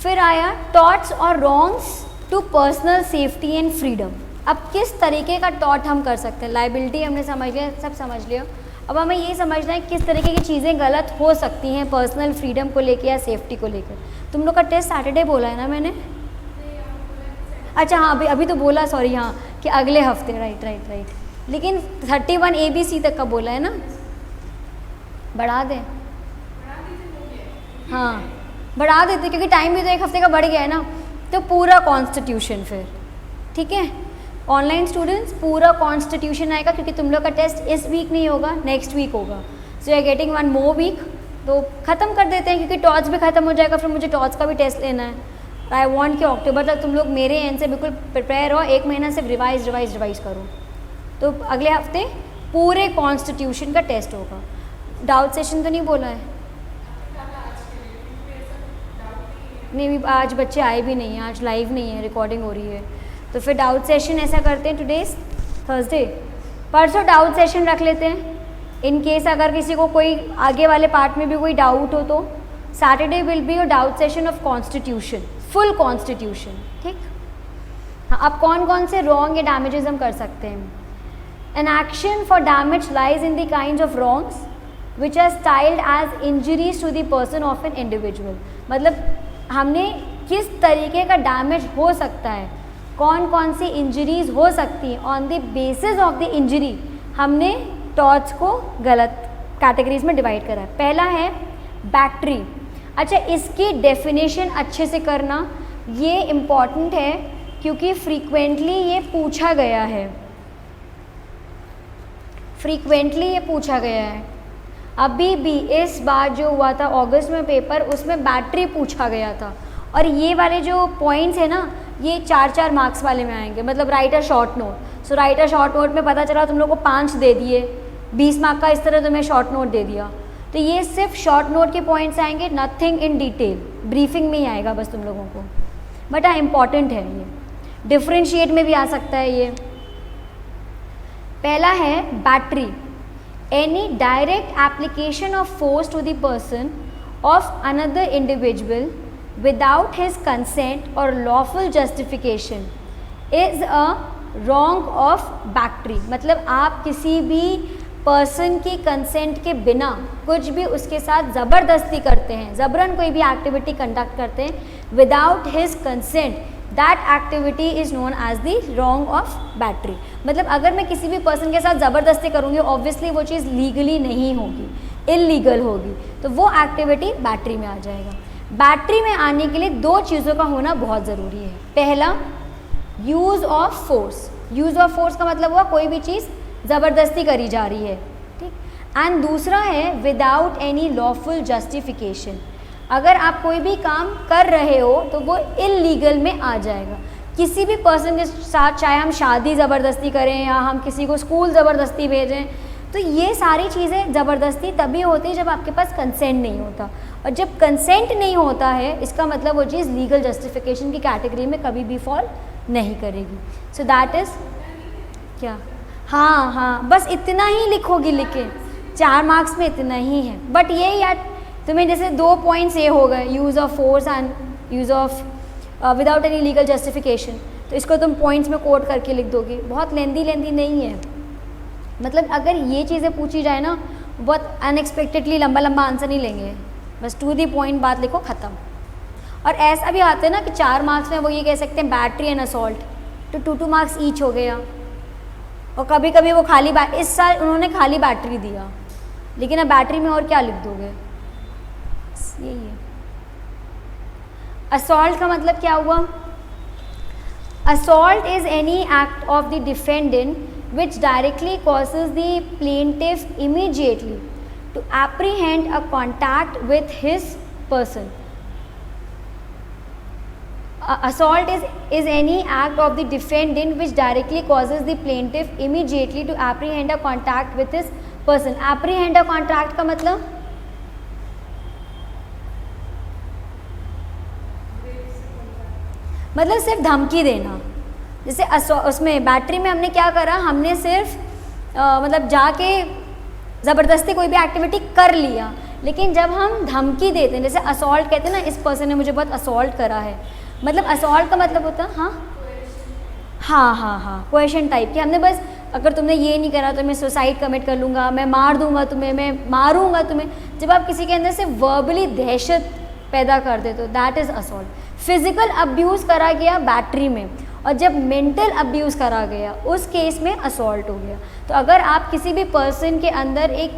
फिर आया टॉट्स और wrongs to personal safety and freedom. अब किस तरीके का टॉट हम कर सकते हैं, लाइबिलिटी हमने समझ लिया, सब समझ लिया। अब हमें ये समझना है किस तरीके की चीज़ें गलत हो सकती हैं पर्सनल फ्रीडम को लेकर या सेफ्टी को लेकर। तुम लोग का टेस्ट सैटरडे बोला है ना मैंने? अच्छा हाँ, अभी तो बोला, सॉरी, हाँ, कि अगले हफ्ते। राइट। लेकिन 31 ABC तक का बोला है ना? बढ़ा दें? हाँ, बढ़ा देते, क्योंकि टाइम भी तो एक हफ्ते का बढ़ गया है ना। तो पूरा कॉन्स्टिट्यूशन फिर, ठीक है। ऑनलाइन स्टूडेंट्स पूरा कॉन्स्टिट्यूशन आएगा, क्योंकि तुम लोग का टेस्ट इस वीक नहीं होगा, नेक्स्ट वीक होगा। So you are getting 1 more week. तो ख़त्म कर देते हैं, क्योंकि टॉट्स भी ख़त्म हो जाएगा, फिर मुझे टॉट्स का भी टेस्ट लेना है। आई वॉन्ट कि अक्टूबर तक तुम लोग मेरे एंड से बिल्कुल प्रिपेयर हो, 1 महीना सिर्फ रिवाइज करो। तो अगले हफ्ते पूरे कॉन्स्टिट्यूशन का टेस्ट होगा। डाउट सेशन तो नहीं बोला है? नहीं, आज बच्चे आए भी नहीं हैं, आज लाइव नहीं है, रिकॉर्डिंग हो रही है। तो फिर डाउट सेशन ऐसा करते हैं, टुडे थर्सडे, परसों डाउट सेशन रख लेते हैं। इन केस अगर किसी को कोई आगे वाले पार्ट में भी कोई डाउट हो तो Saturday will be your doubt session of constitution, full constitution, ठीक। हाँ, अब कौन कौन से रॉन्ग या डैमेजेस हम कर सकते हैं? An action for damage lies in the kind of wrongs which are styled as injuries to the person of an individual. मतलब हमने किस तरीके का डैमेज हो सकता है, कौन कौन सी इंजरीज हो सकती हैं, on the basis of the injury हमने टॉट्स को गलत कैटेगरीज में डिवाइड करा है। पहला है बैटरी। अच्छा, इसकी डेफिनेशन अच्छे से करना ये इम्पॉर्टेंट है क्योंकि फ्रीक्वेंटली ये पूछा गया है, फ्रीक्वेंटली ये पूछा गया है। अभी भी इस बार जो हुआ था अगस्त में पेपर, उसमें बैटरी पूछा गया था, और ये वाले जो पॉइंट्स है ना, ये 4-4 मार्क्स वाले में आएंगे, मतलब right a short note. So right a short note में पता चला तुम लोग को 5 दे दिए, 20 मार्क का इस तरह तुम्हें शॉर्ट नोट दे दिया, तो ये सिर्फ शॉर्ट नोट के पॉइंट्स आएंगे, नथिंग इन डिटेल, ब्रीफिंग में ही आएगा बस तुम लोगों को। बट हाँ इम्पॉर्टेंट है ये, डिफ्रेंशिएट में भी आ सकता है ये। पहला है battery, any direct application of force to the person of another individual without his consent or lawful justification is a wrong of battery। मतलब आप किसी भी पर्सन की कंसेंट के बिना कुछ भी उसके साथ ज़बरदस्ती करते हैं, ज़बरन कोई भी एक्टिविटी कंडक्ट करते हैं without his consent, that activity is known as the wrong of battery. मतलब अगर मैं किसी भी पर्सन के साथ ज़बरदस्ती करूँगी, ऑब्वियसली वो चीज़ लीगली नहीं होगी, इलीगल होगी, तो वो एक्टिविटी बैटरी में आ जाएगा। बैटरी में आने के लिए 2 चीज़ों का होना बहुत ज़रूरी है। पहला, use of force. Use of force का मतलब हुआ कोई भी चीज़ ज़बरदस्ती करी जा रही है, ठीक। एंड दूसरा है विदाउट एनी लॉफुल जस्टिफिकेशन। अगर आप कोई भी काम कर रहे हो तो वो इलीगल में आ जाएगा। किसी भी पर्सन के साथ, चाहे हम शादी ज़बरदस्ती करें या हम किसी को स्कूल ज़बरदस्ती भेजें, तो ये सारी चीज़ें ज़बरदस्ती तभी होती है जब आपके पास कंसेंट नहीं होता, और जब कंसेंट नहीं होता है इसका मतलब वो चीज़ लीगल जस्टिफिकेशन की कैटेगरी में कभी भी फॉल नहीं करेगी। सो दैट इज़ क्या, हाँ बस इतना ही लिखोगी, लिखे 4 मार्क्स में इतना ही है। बट ये यार तुम्हें जैसे 2 पॉइंट्स ये हो गए, use of force and use of without any legal justification, तो इसको तुम पॉइंट्स में कोट करके लिख दोगे, बहुत लेंदी नहीं है। मतलब अगर ये चीज़ें पूछी जाए ना, बहुत अनएक्सपेक्टेडली लंबा आंसर नहीं लेंगे, बस टू दी पॉइंट बात लिखो, ख़त्म। और ऐसा भी आता है ना कि 4 मार्क्स में वो ये कह सकते हैं बैटरी एंड असॉल्ट, तो 2-2 मार्क्स ईच हो गया। और कभी कभी वो खाली इस साल उन्होंने खाली बैटरी दिया, लेकिन अब बैटरी में और क्या लिख दोगे, यही है। असॉल्ट का मतलब क्या हुआ, assault is any act of the defendant which directly causes the plaintiff immediately to apprehend a contact with his person. Assault is any act of the defendant which directly causes the plaintiff immediately to apprehend a contact with his person. Apprehend a contact का मतलब सिर्फ धमकी देना। जैसे उसमें battery में हमने क्या करा, हमने सिर्फ मतलब जाके ज़बरदस्ती कोई भी एक्टिविटी कर लिया, लेकिन जब हम धमकी देते हैं, जैसे असॉल्ट कहते हैं ना, इस पर्सन ने मुझे बहुत असॉल्ट करा है, मतलब असॉल्ट का मतलब होता है हाँ क्वेश्चन टाइप की। हमने बस अगर तुमने ये नहीं करा तो मैं सुसाइड कमिट कर लूँगा, मैं मार दूंगा तुम्हें, मैं मारूंगा तुम्हें। जब आप किसी के अंदर से वर्बली दहशत पैदा कर देते हो, that is assault. Physical abuse करा गया बैटरी में, और जब मेंटल अब्यूज़ करा गया उस केस में असॉल्ट हो गया। तो अगर आप किसी भी पर्सन के अंदर एक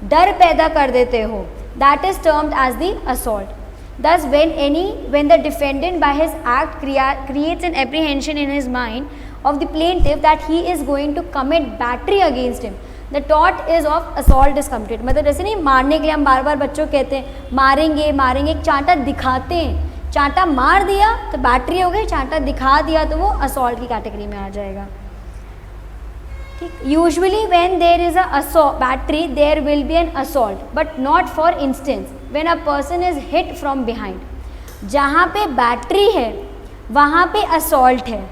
डर पैदा कर देते हो, that is termed as the assault. Thus when the defendant by his act creates an apprehension in his mind of the plaintiff that he is going to commit battery against him, the tort is of assault is committed। मतलब जैसे नहीं मारने के लिए हम बार बार बच्चों कहते हैं मारेंगे मारेंगे, एक चांटा दिखाते हैं, चांटा मार दिया तो बैटरी हो गई, चांटा दिखा दिया तो वो असॉल्ट की कैटेगरी में आ जाएगा, ठीक। Usually when there is a battery there will be an assault, but not for instance when a person is hit from behind. जहाँ पे बैटरी है वहाँ पे असॉल्ट है,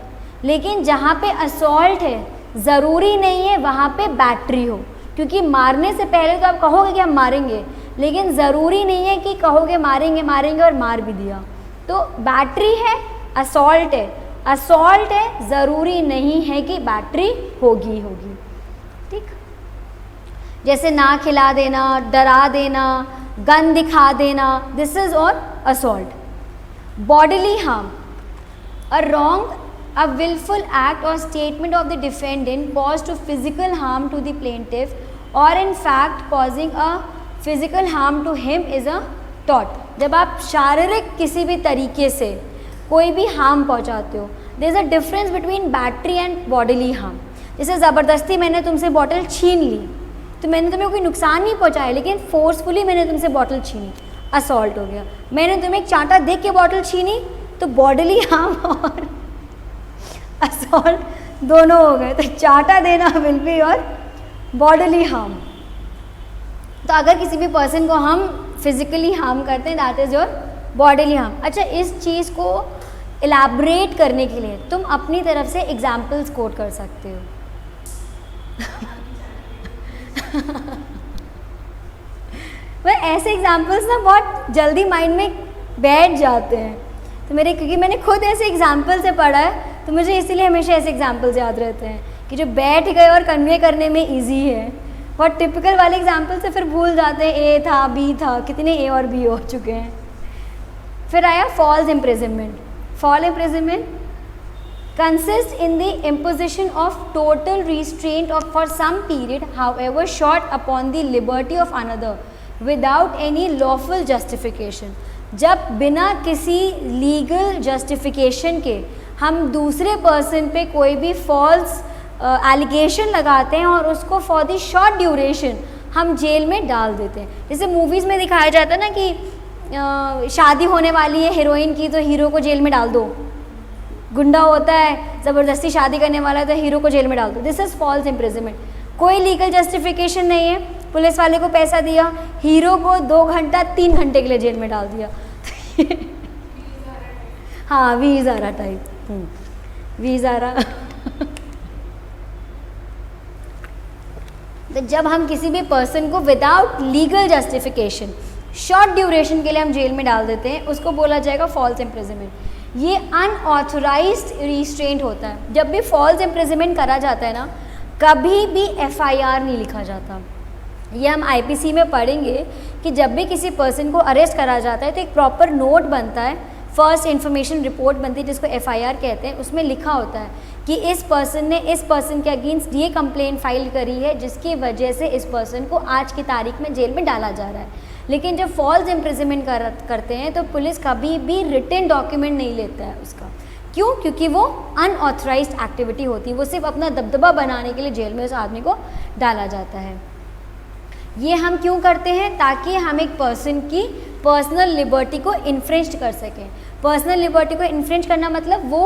लेकिन जहाँ पे असॉल्ट है ज़रूरी नहीं है वहाँ पे बैटरी हो, क्योंकि मारने से पहले तो आप कहोगे कि हम मारेंगे, लेकिन ज़रूरी नहीं है कि कहोगे मारेंगे मारेंगे और मार भी दिया। तो बैटरी है, असॉल्ट है, असॉल्ट है, ज़रूरी नहीं है कि बैटरी होगी, ठीक। जैसे ना खिला देना, डरा देना, गन दिखा देना, दिस इज और assault. Bodily harm, a wrong, a wilful act और statement of the defendant cause to physical harm to the plaintiff और in fact causing a physical harm to him is a tort. जब आप शारीरिक किसी भी तरीके से कोई भी हार्म पहुंचाते हो, there is a difference between battery and bodily harm. जैसे ज़बरदस्ती मैंने तुमसे बॉटल छीन ली, तो मैंने तुम्हें कोई नुकसान नहीं पहुंचाया, लेकिन फोर्सफुली मैंने तुमसे बॉटल छीनी, असॉल्ट हो गया। मैंने तुम्हें एक चांटा देख के बॉटल छीनी, तो बॉडीली हार्म और असॉल्ट दोनों हो गए। तो चांटा देना विल बी और बॉडीली हार्म। तो अगर किसी भी पर्सन को हम फिजिकली हार्म करते हैं, that is your bodily harm. अच्छा, इस चीज़ को इलैबोरेट करने के लिए तुम अपनी तरफ से एग्जाम्पल्स कोट कर सकते हो। वह ऐसे एग्जाम्पल्स ना बहुत जल्दी माइंड में बैठ जाते हैं, तो मेरे, क्योंकि मैंने खुद ऐसे एग्जाम्पल से पढ़ा है, तो मुझे इसीलिए हमेशा ऐसे एग्जाम्पल्स याद रहते हैं कि जो बैठ गए और कन्वे करने में ईजी है। बहुत टिपिकल वाले एग्जाम्पल से फिर भूल जाते हैं, ए था, बी था, कितने ए और बी हो चुके हैं। फिर आया false imprisonment. False imprisonment consists in the imposition of total restraint of for some period, however short, upon the liberty of another without any lawful justification। जब बिना किसी लीगल जस्टिफिकेशन के हम दूसरे पर्सन पे कोई भी फॉल्स एलिगेशन लगाते हैं और उसको फॉर द शॉर्ट ड्यूरेशन हम जेल में डाल देते हैं। जैसे मूवीज़ में दिखाया जाता है ना कि शादी होने वाली है हीरोइन की, तो हीरो को जेल में डाल दो। गुंडा होता है, ज़बरदस्ती शादी करने वाला है, तो हीरो को जेल में डाल दो। This is false imprisonment. कोई लीगल जस्टिफिकेशन नहीं है, पुलिस वाले को पैसा दिया, हीरो को 2 घंटा 3 घंटे के लिए जेल में डाल दिया। हाँ, वी ज़ारा टाइप, वी ज़ारा। तो जब हम किसी भी पर्सन को without legal justification short duration के लिए हम जेल में डाल देते हैं, उसको बोला जाएगा फॉल्स इम्प्रिजनमेंट। ये अनऑथोराइज्ड रिस्ट्रेंट होता है। जब भी फॉल्स इम्प्रिजनमेंट करा जाता है ना, कभी भी एफआईआर नहीं लिखा जाता। ये हम आईपीसी में पढ़ेंगे कि जब भी किसी पर्सन को अरेस्ट करा जाता है तो एक प्रॉपर नोट बनता है, फर्स्ट इन्फॉर्मेशन रिपोर्ट बनती है जिसको एफआईआर कहते हैं। उसमें लिखा होता है कि इस पर्सन ने इस पर्सन के अगेंस्ट ये कंप्लेंट फाइल करी है जिसकी वजह से इस पर्सन को आज की तारीख में जेल में डाला जा रहा है। लेकिन जब फॉल्स इम्प्रिजनमेंट करते हैं तो पुलिस कभी भी रिटन डॉक्यूमेंट नहीं लेता है उसका। क्यों? क्योंकि वो अनऑथराइज्ड एक्टिविटी होती है, वो सिर्फ अपना दबदबा बनाने के लिए जेल में उस आदमी को डाला जाता है। ये हम क्यों करते हैं? ताकि हम एक पर्सन की पर्सनल लिबर्टी को इन्फ्रिंज कर सकें। पर्सनल लिबर्टी को इन्फ्रिंज करना मतलब वो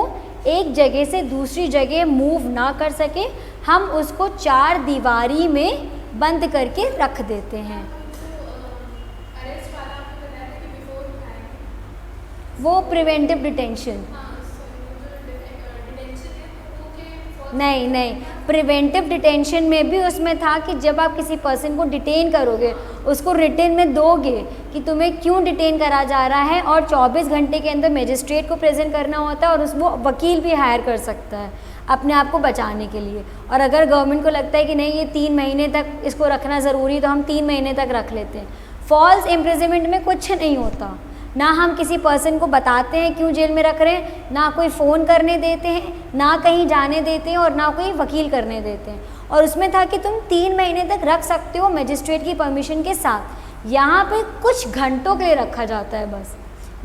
एक जगह से दूसरी जगह मूव ना कर सके, हम उसको 4 दीवारी में बंद करके रख देते हैं। वो प्रिवेंटिव डिटेंशन नहीं, प्रिवेंटिव डिटेंशन में भी उसमें था कि जब आप किसी पर्सन को डिटेन करोगे, उसको रिटन में दोगे कि तुम्हें क्यों डिटेन करा जा रहा है, और 24 घंटे के अंदर मजिस्ट्रेट को प्रेजेंट करना होता है, और वो वकील भी हायर कर सकता है अपने आप को बचाने के लिए। और अगर गवर्नमेंट को लगता है कि नहीं, ये 3 महीने तक इसको रखना ज़रूरी, तो हम 3 महीने तक रख लेते हैं। फॉल्स इम्प्रिजनमेंट में कुछ नहीं होता, ना हम किसी पर्सन को बताते हैं क्यों जेल में रख रहे हैं, ना कोई फ़ोन करने देते हैं, ना कहीं जाने देते हैं, और ना कोई वकील करने देते हैं। और उसमें था कि तुम 3 महीने तक रख सकते हो मजिस्ट्रेट की परमिशन के साथ। यहाँ पे कुछ घंटों के लिए रखा जाता है बस,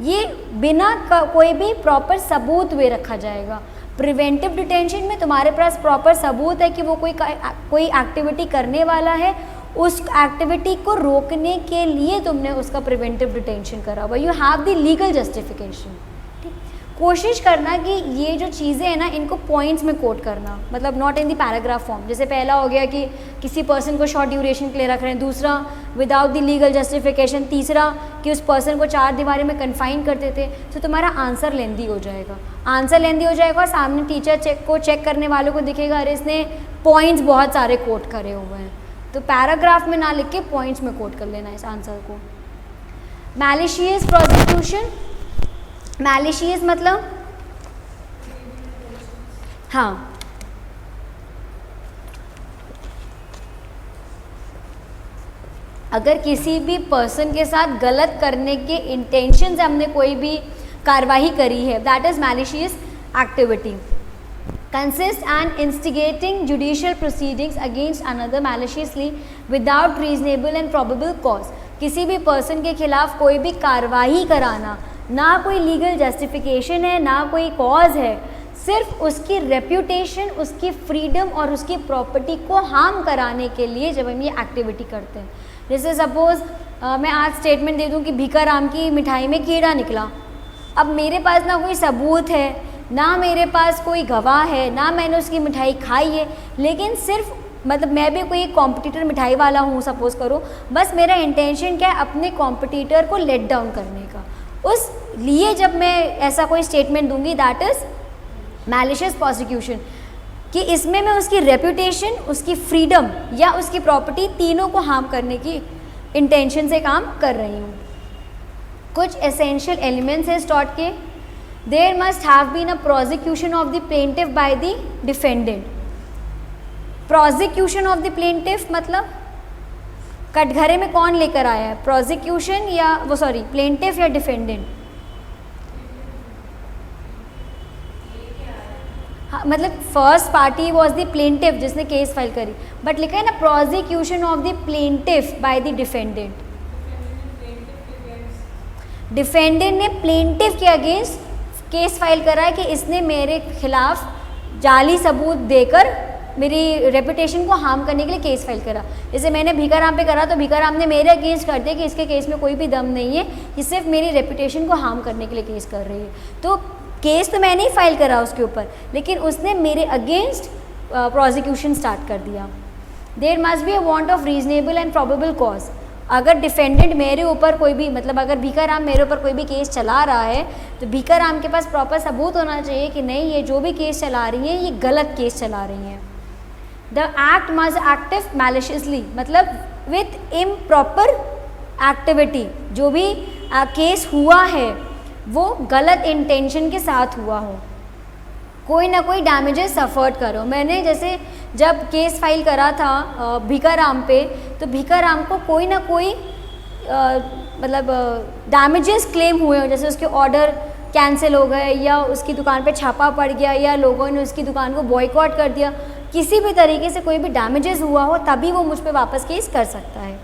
ये बिना कोई भी प्रॉपर सबूत हुए रखा जाएगा। प्रिवेंटिव डिटेंशन में तुम्हारे पास प्रॉपर सबूत है कि वो कोई एक्टिविटी करने वाला है, उस एक्टिविटी को रोकने के लिए तुमने उसका प्रिवेंटिव डिटेंशन करा हुआ, you have the legal justification. ठीक, कोशिश करना कि ये जो चीज़ें हैं ना, इनको पॉइंट्स में कोट करना, मतलब not in the paragraph form. जैसे पहला हो गया कि किसी पर्सन को शॉर्ट ड्यूरेशन के लिए रख रहे हैं, दूसरा विदाउट द लीगल जस्टिफिकेशन, तीसरा कि उस पर्सन को 4 दीवारी में कन्फाइन करते थे। तो तुम्हारा आंसर लेंदी हो जाएगा, सामने टीचर को चेक करने वालों को दिखेगा अरे इसने पॉइंट्स बहुत सारे कोट करे हुए हैं। तो पैराग्राफ में ना लिख के पॉइंट्स में कोट कर लेना इस आंसर को। मैलिशियस प्रोसिक्यूशन, मैलिशियस मतलब हाँ, अगर किसी भी पर्सन के साथ गलत करने के इंटेंशन से हमने कोई भी कार्रवाई करी है, that is malicious activity. Consist and instigating judicial proceedings against another maliciously without reasonable and probable cause। किसी भी पर्सन के खिलाफ कोई भी कार्रवाई कराना, ना कोई लीगल जस्टिफिकेशन है, ना कोई कॉज है, सिर्फ उसकी रेप्यूटेशन, उसकी फ्रीडम और उसकी प्रॉपर्टी को हार्म कराने के लिए जब हम ये एक्टिविटी करते हैं। जैसे सपोज मैं आज स्टेटमेंट दे दूं कि भीखाराम की मिठाई में कीड़ा निकला। अब मेरे पास ना कोई सबूत है, ना मेरे पास कोई गवाह है, ना मैंने उसकी मिठाई खाई है, लेकिन सिर्फ मतलब मैं भी कोई कॉम्पिटिटर मिठाई वाला हूँ सपोज़ करो, बस मेरा इंटेंशन क्या है, अपने कॉम्पिटिटर को लेट डाउन करने का। उस लिए जब मैं ऐसा कोई स्टेटमेंट दूंगी दैट इज़ मैलिशियस प्रोसिक्यूशन, कि इसमें मैं उसकी रेप्यूटेशन, उसकी फ्रीडम या उसकी प्रॉपर्टी तीनों को हार्म करने की इंटेंशन से काम कर रही हूँ। कुछ एसेंशियल एलिमेंट्स है टॉट के, there must have been a prosecution of the plaintiff by the defendant. Prosecution of the plaintiff मतलब कटघरे में कौन लेकर आया है, प्रोसिक्यूशन या वो सॉरी प्लेंटिफ या डिफेंडेंट? हाँ, मतलब first party was the plaintiff जिसने केस फाइल करी, बट लिखा है ना prosecution of the plaintiff by the defendant. Defendant ने प्लेंटिफ के अगेंस्ट केस फाइल करा है कि इसने मेरे खिलाफ जाली सबूत देकर मेरी रेपुटेशन को हार्म करने के लिए केस फाइल करा। जैसे मैंने भीखाराम पे करा तो भीखाराम ने मेरे अगेंस्ट कर दिया कि इसके केस में कोई भी दम नहीं है, ये सिर्फ मेरी रेपुटेशन को हार्म करने के लिए केस कर रही है। तो केस तो मैंने ही फाइल करा उसके ऊपर, लेकिन उसने मेरे अगेंस्ट प्रोसिक्यूशन स्टार्ट कर दिया। There must be a want of reasonable and probable cause. अगर डिफेंडेंट मेरे ऊपर कोई भी मतलब अगर भीखाराम मेरे ऊपर कोई भी केस चला रहा है तो भीखाराम के पास प्रॉपर सबूत होना चाहिए कि नहीं, ये जो भी केस चला रही है ये गलत केस चला रही हैं। द एक्ट मस्ट एक्टिव मैलिशियसली, मतलब विथ इम्प्रॉपर एक्टिविटी। जो भी केस हुआ है वो गलत इंटेंशन के साथ हुआ हो, कोई ना कोई डैमेजेस सफ़र्ड करो। मैंने जैसे जब केस फाइल करा था भीखाराम पे, तो भीखाराम को कोई ना कोई मतलब डैमेजेस क्लेम हुए हो, जैसे उसके ऑर्डर कैंसिल हो गए या उसकी दुकान पे छापा पड़ गया या लोगों ने उसकी दुकान को बॉयकॉट कर दिया, किसी भी तरीके से कोई भी डैमेजेस हुआ हो तभी वो मुझ पे वापस केस कर सकता है।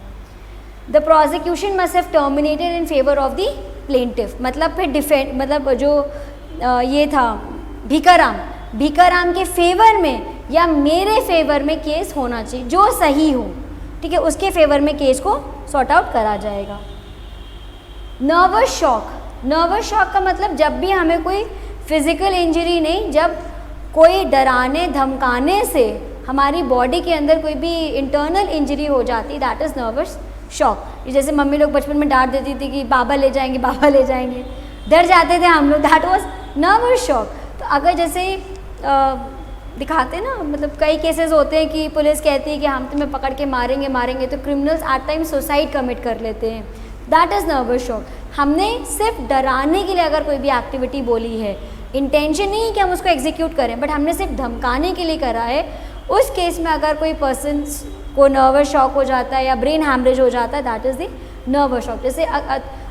The prosecution must have terminated in favour of the plaintiff, मतलब फिर डिफेंड मतलब जो ये था भीखाराम के फेवर में या मेरे फेवर में केस होना चाहिए, जो सही हो, ठीक है, उसके फेवर में केस को सॉर्ट आउट करा जाएगा। नर्वस शॉक का मतलब जब भी हमें कोई फिजिकल इंजरी नहीं, जब कोई डराने धमकाने से हमारी बॉडी के अंदर कोई भी इंटरनल इंजरी हो जाती, दैट इज़ नर्वस शॉक। जैसे मम्मी लोग बचपन में डांट देती थी कि बाबा ले जाएंगे, डर जाते थे हम लोग, दैट वाज नर्वस शॉक। तो अगर जैसे दिखाते ना, मतलब कई केसेस होते हैं कि पुलिस कहती है कि हम तुम्हें पकड़ के मारेंगे, तो criminals at time suicide commit कर लेते हैं, दैट इज़ नर्वस शॉक। हमने सिर्फ डराने के लिए अगर कोई भी एक्टिविटी बोली है, इंटेंशन नहीं है कि हम उसको एग्जीक्यूट करें, बट हमने सिर्फ धमकाने के लिए करा है, उस केस में अगर कोई पर्सन को नर्वस शॉक हो जाता है या ब्रेन हैमरेज हो जाता है, that is the nervous shock. जैसे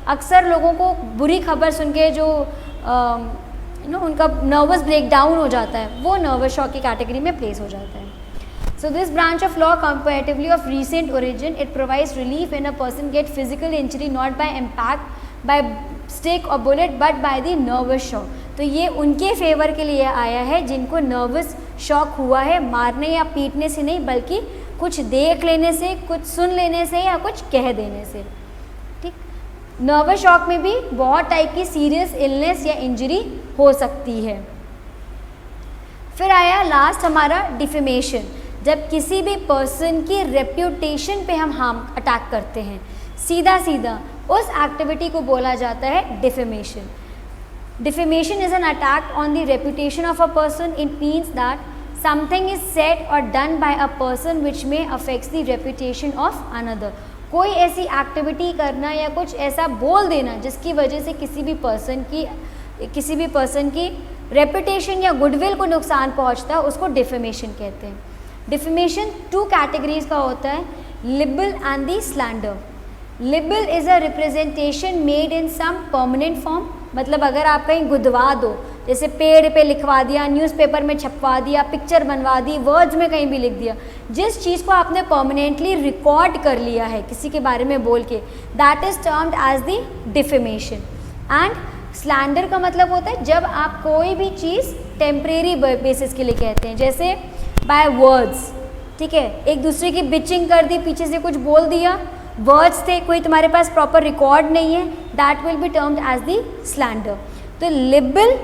अक्सर लोगों को बुरी खबर सुन के जो उनका नर्वस ब्रेकडाउन हो जाता है, वो नर्वस शॉक की कैटेगरी में प्लेस हो जाता है। So this branch of law comparatively of recent origin, it provides relief when a person gets physical injury not by impact by stick or bullet but by the nervous shock। तो ये उनके favour के लिए आया है जिनको nervous shock हुआ है, मारने या पीटने से नहीं बल्कि कुछ देख लेने से, कुछ सुन लेने से या कुछ कह देने से। ठीक, नर्वस शॉक में भी बहुत टाइप की सीरियस इलनेस या इंजरी हो सकती है। फिर आया लास्ट हमारा डिफेमेशन, जब किसी भी पर्सन की रेप्यूटेशन पे हम हार्म अटैक करते हैं, सीधा उस एक्टिविटी को बोला जाता है defamation. Defamation is an attack on the reputation of a person. It means that something is said और done by a person which may affects the reputation of another. कोई ऐसी एक्टिविटी करना या कुछ ऐसा बोल देना जिसकी वजह से किसी भी पर्सन की रेप्यूटेशन या गुडविल को नुकसान पहुंचता है, उसको डिफेमेशन कहते हैं। डिफेमेशन 2 कैटेगरीज का होता है, libel and the slander. Libel is a representation made in some permanent form, मतलब अगर आप कहीं गुदवा दो, जैसे पेड़ पे लिखवा दिया, न्यूज़पेपर में छपवा दिया, पिक्चर बनवा दी, वर्ड्स में कहीं भी लिख दिया, जिस चीज़ को आपने परमानेंटली रिकॉर्ड कर लिया है किसी के बारे में बोल के, that is termed as the defamation. And slander का मतलब होता है जब आप कोई भी चीज़ टेम्परेरी बेसिस के लिए कहते हैं, जैसे बाय वर्ड्स, ठीक है, एक दूसरे की बिचिंग कर दी, पीछे से कुछ बोल दिया, वर्ड्स थे, कोई तुम्हारे पास प्रॉपर रिकॉर्ड नहीं है, that will be termed as the slander. तो लिबल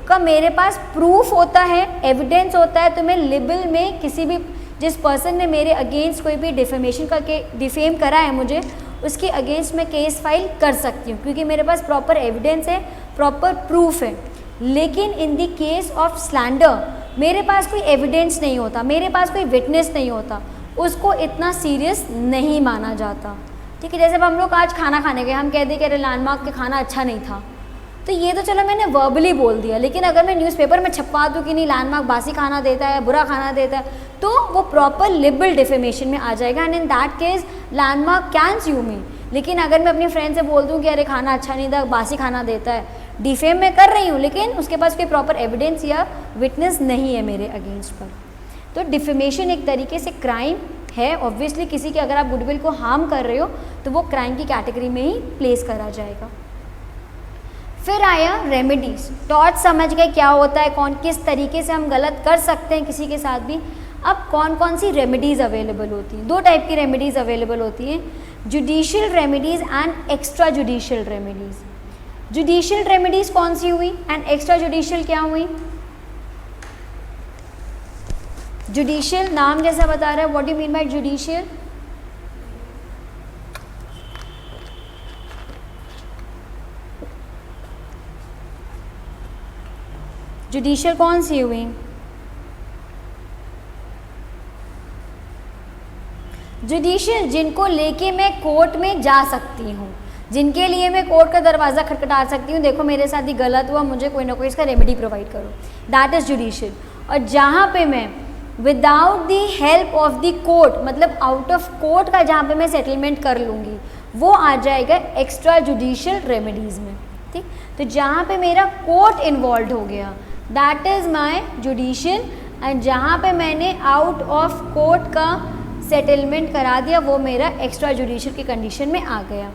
का मेरे पास प्रूफ होता है, एविडेंस होता है, तो मैं लिबल में किसी भी जिस पर्सन ने मेरे अगेंस्ट कोई भी डिफेमेशन करके डिफेम करा है मुझे, उसके अगेंस्ट मैं केस फाइल कर सकती हूँ क्योंकि मेरे पास प्रॉपर एविडेंस है, प्रॉपर प्रूफ है। लेकिन इन द केस ऑफ स्लैंडर मेरे पास कोई एविडेंस नहीं होता, मेरे पास कोई विटनेस नहीं होता, उसको इतना सीरियस नहीं माना जाता, ठीक है। जैसे अब हम लोग आज खाना खाने गए, हम कह दें कि अरे लैंडमार्क के खाना अच्छा नहीं था, तो ये तो चलो मैंने वर्बली बोल दिया, लेकिन अगर मैं न्यूज़पेपर में छपवा दूँ कि नहीं लैंडमार्क बासी खाना देता है, बुरा खाना देता है, तो वो प्रॉपर लिबल डिफेमेशन में आ जाएगा and in that case landmark can sue me. लेकिन अगर मैं अपनी फ्रेंड से बोल दूँ कि अरे खाना अच्छा नहीं था, बासी खाना देता है, डिफेम मैं कर रही हूँ लेकिन उसके पास कोई प्रॉपर एविडेंस या विटनेस नहीं है मेरे अगेंस्ट पर। तो डिफेमेशन एक तरीके से क्राइम है, ऑब्वियसली किसी के अगर आप गुडविल को हार्म कर रहे हो तो वो क्राइम की कैटेगरी में ही प्लेस करा जाएगा। फिर आया रेमेडीज़। टॉर्च समझ गए क्या होता है, कौन किस तरीके से हम गलत कर सकते हैं किसी के साथ भी। अब कौन कौन सी रेमेडीज़ अवेलेबल होती हैं, दो टाइप की रेमेडीज़ अवेलेबल होती हैं, judicial remedies and extra judicial remedies. Judicial remedies कौन सी हुई एंड एक्स्ट्रा जुडिशियल क्या हुई? जुडिशियल नाम जैसा बता रहा है, what do mean by judicial? Judicial कौन सी हुई? जुडिशियल जिनको लेके मैं कोर्ट में जा सकती हूँ, जिनके लिए मैं कोर्ट का दरवाज़ा खटखटा सकती हूँ, देखो मेरे साथ ही गलत हुआ, मुझे कोई ना कोई इसका रेमेडी प्रोवाइड करो, दैट इज़ जुडिशियल। और जहाँ पे मैं without the help of the court, मतलब आउट ऑफ कोर्ट का जहाँ पे मैं सेटलमेंट कर लूँगी, वो आ जाएगा एक्स्ट्रा जुडिशियल रेमेडीज़ में, ठीक। तो जहाँ पे मेरा कोर्ट इन्वॉल्व हो गया that is my judicial, and जहाँ पे मैंने आउट ऑफ कोर्ट का सेटलमेंट करा दिया वो मेरा एक्स्ट्रा जुडिशियल की कंडीशन में आ गया।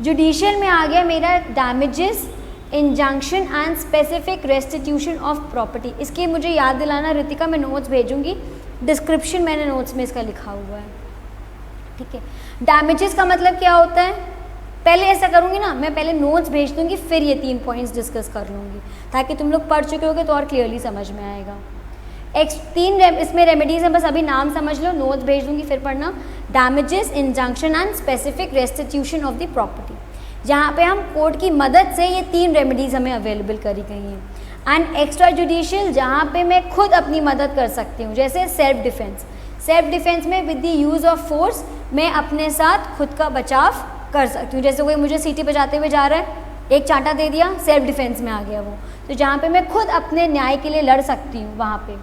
जुडिशियल में आ गया मेरा damages, injunction and specific restitution of property. इसकी मुझे याद दिलाना रितिका, मैं नोट्स भेजूंगी, डिस्क्रिप्शन मैंने नोट्स में इसका लिखा हुआ है, ठीक है। डैमेजेस का मतलब क्या होता है, पहले ऐसा करूँगी ना, मैं पहले नोट्स भेज दूँगी फिर ये 3 पॉइंट्स डिस्कस कर लूँगी ताकि तुम लोग पढ़ चुके होगे तो और क्लियरली समझ में आएगा। इसमें रेमेडीज़ हैं, बस अभी नाम समझ लो, नोट्स भेज दूँगी फिर पढ़ना। Damages, injunction and specific restitution of the property, जहाँ पे हम कोर्ट की मदद से ये 3 रेमेडीज़ हमें अवेलेबल करी गई हैं। एंड एक्स्ट्रा जुडिशियल जहाँ पे मैं खुद अपनी मदद कर सकती हूँ, जैसे सेल्फ डिफेंस। सेल्फ डिफेंस में with the use of force मैं अपने साथ खुद का बचाव कर सकती हूँ। जैसे कोई मुझे सीटी बजाते हुए जा रहा है, एक चांटा दे दिया, सेल्फ डिफेंस में आ गया वो, तो जहाँ पे मैं खुद अपने न्याय के लिए लड़ सकती हूँ वहाँ पे।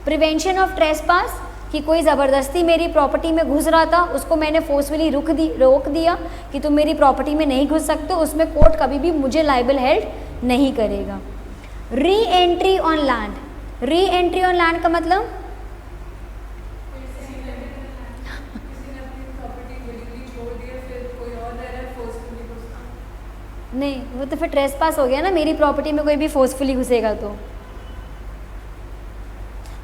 प्रिवेंशन ऑफ ट्रेसपास, कि कोई ज़बरदस्ती मेरी प्रॉपर्टी में घुस रहा था, उसको मैंने फोर्सफुली रोक दिया कि तुम मेरी प्रॉपर्टी में नहीं घुस सकते, उसमें कोर्ट कभी भी मुझे लाइबल हेल्ड नहीं करेगा। री एंट्री ऑन लैंड, री एंट्री ऑन लैंड का मतलब नहीं, वो तो फिर ट्रेसपास हो गया ना, मेरी प्रॉपर्टी में कोई भी फोर्सफुली घुसेगा तो।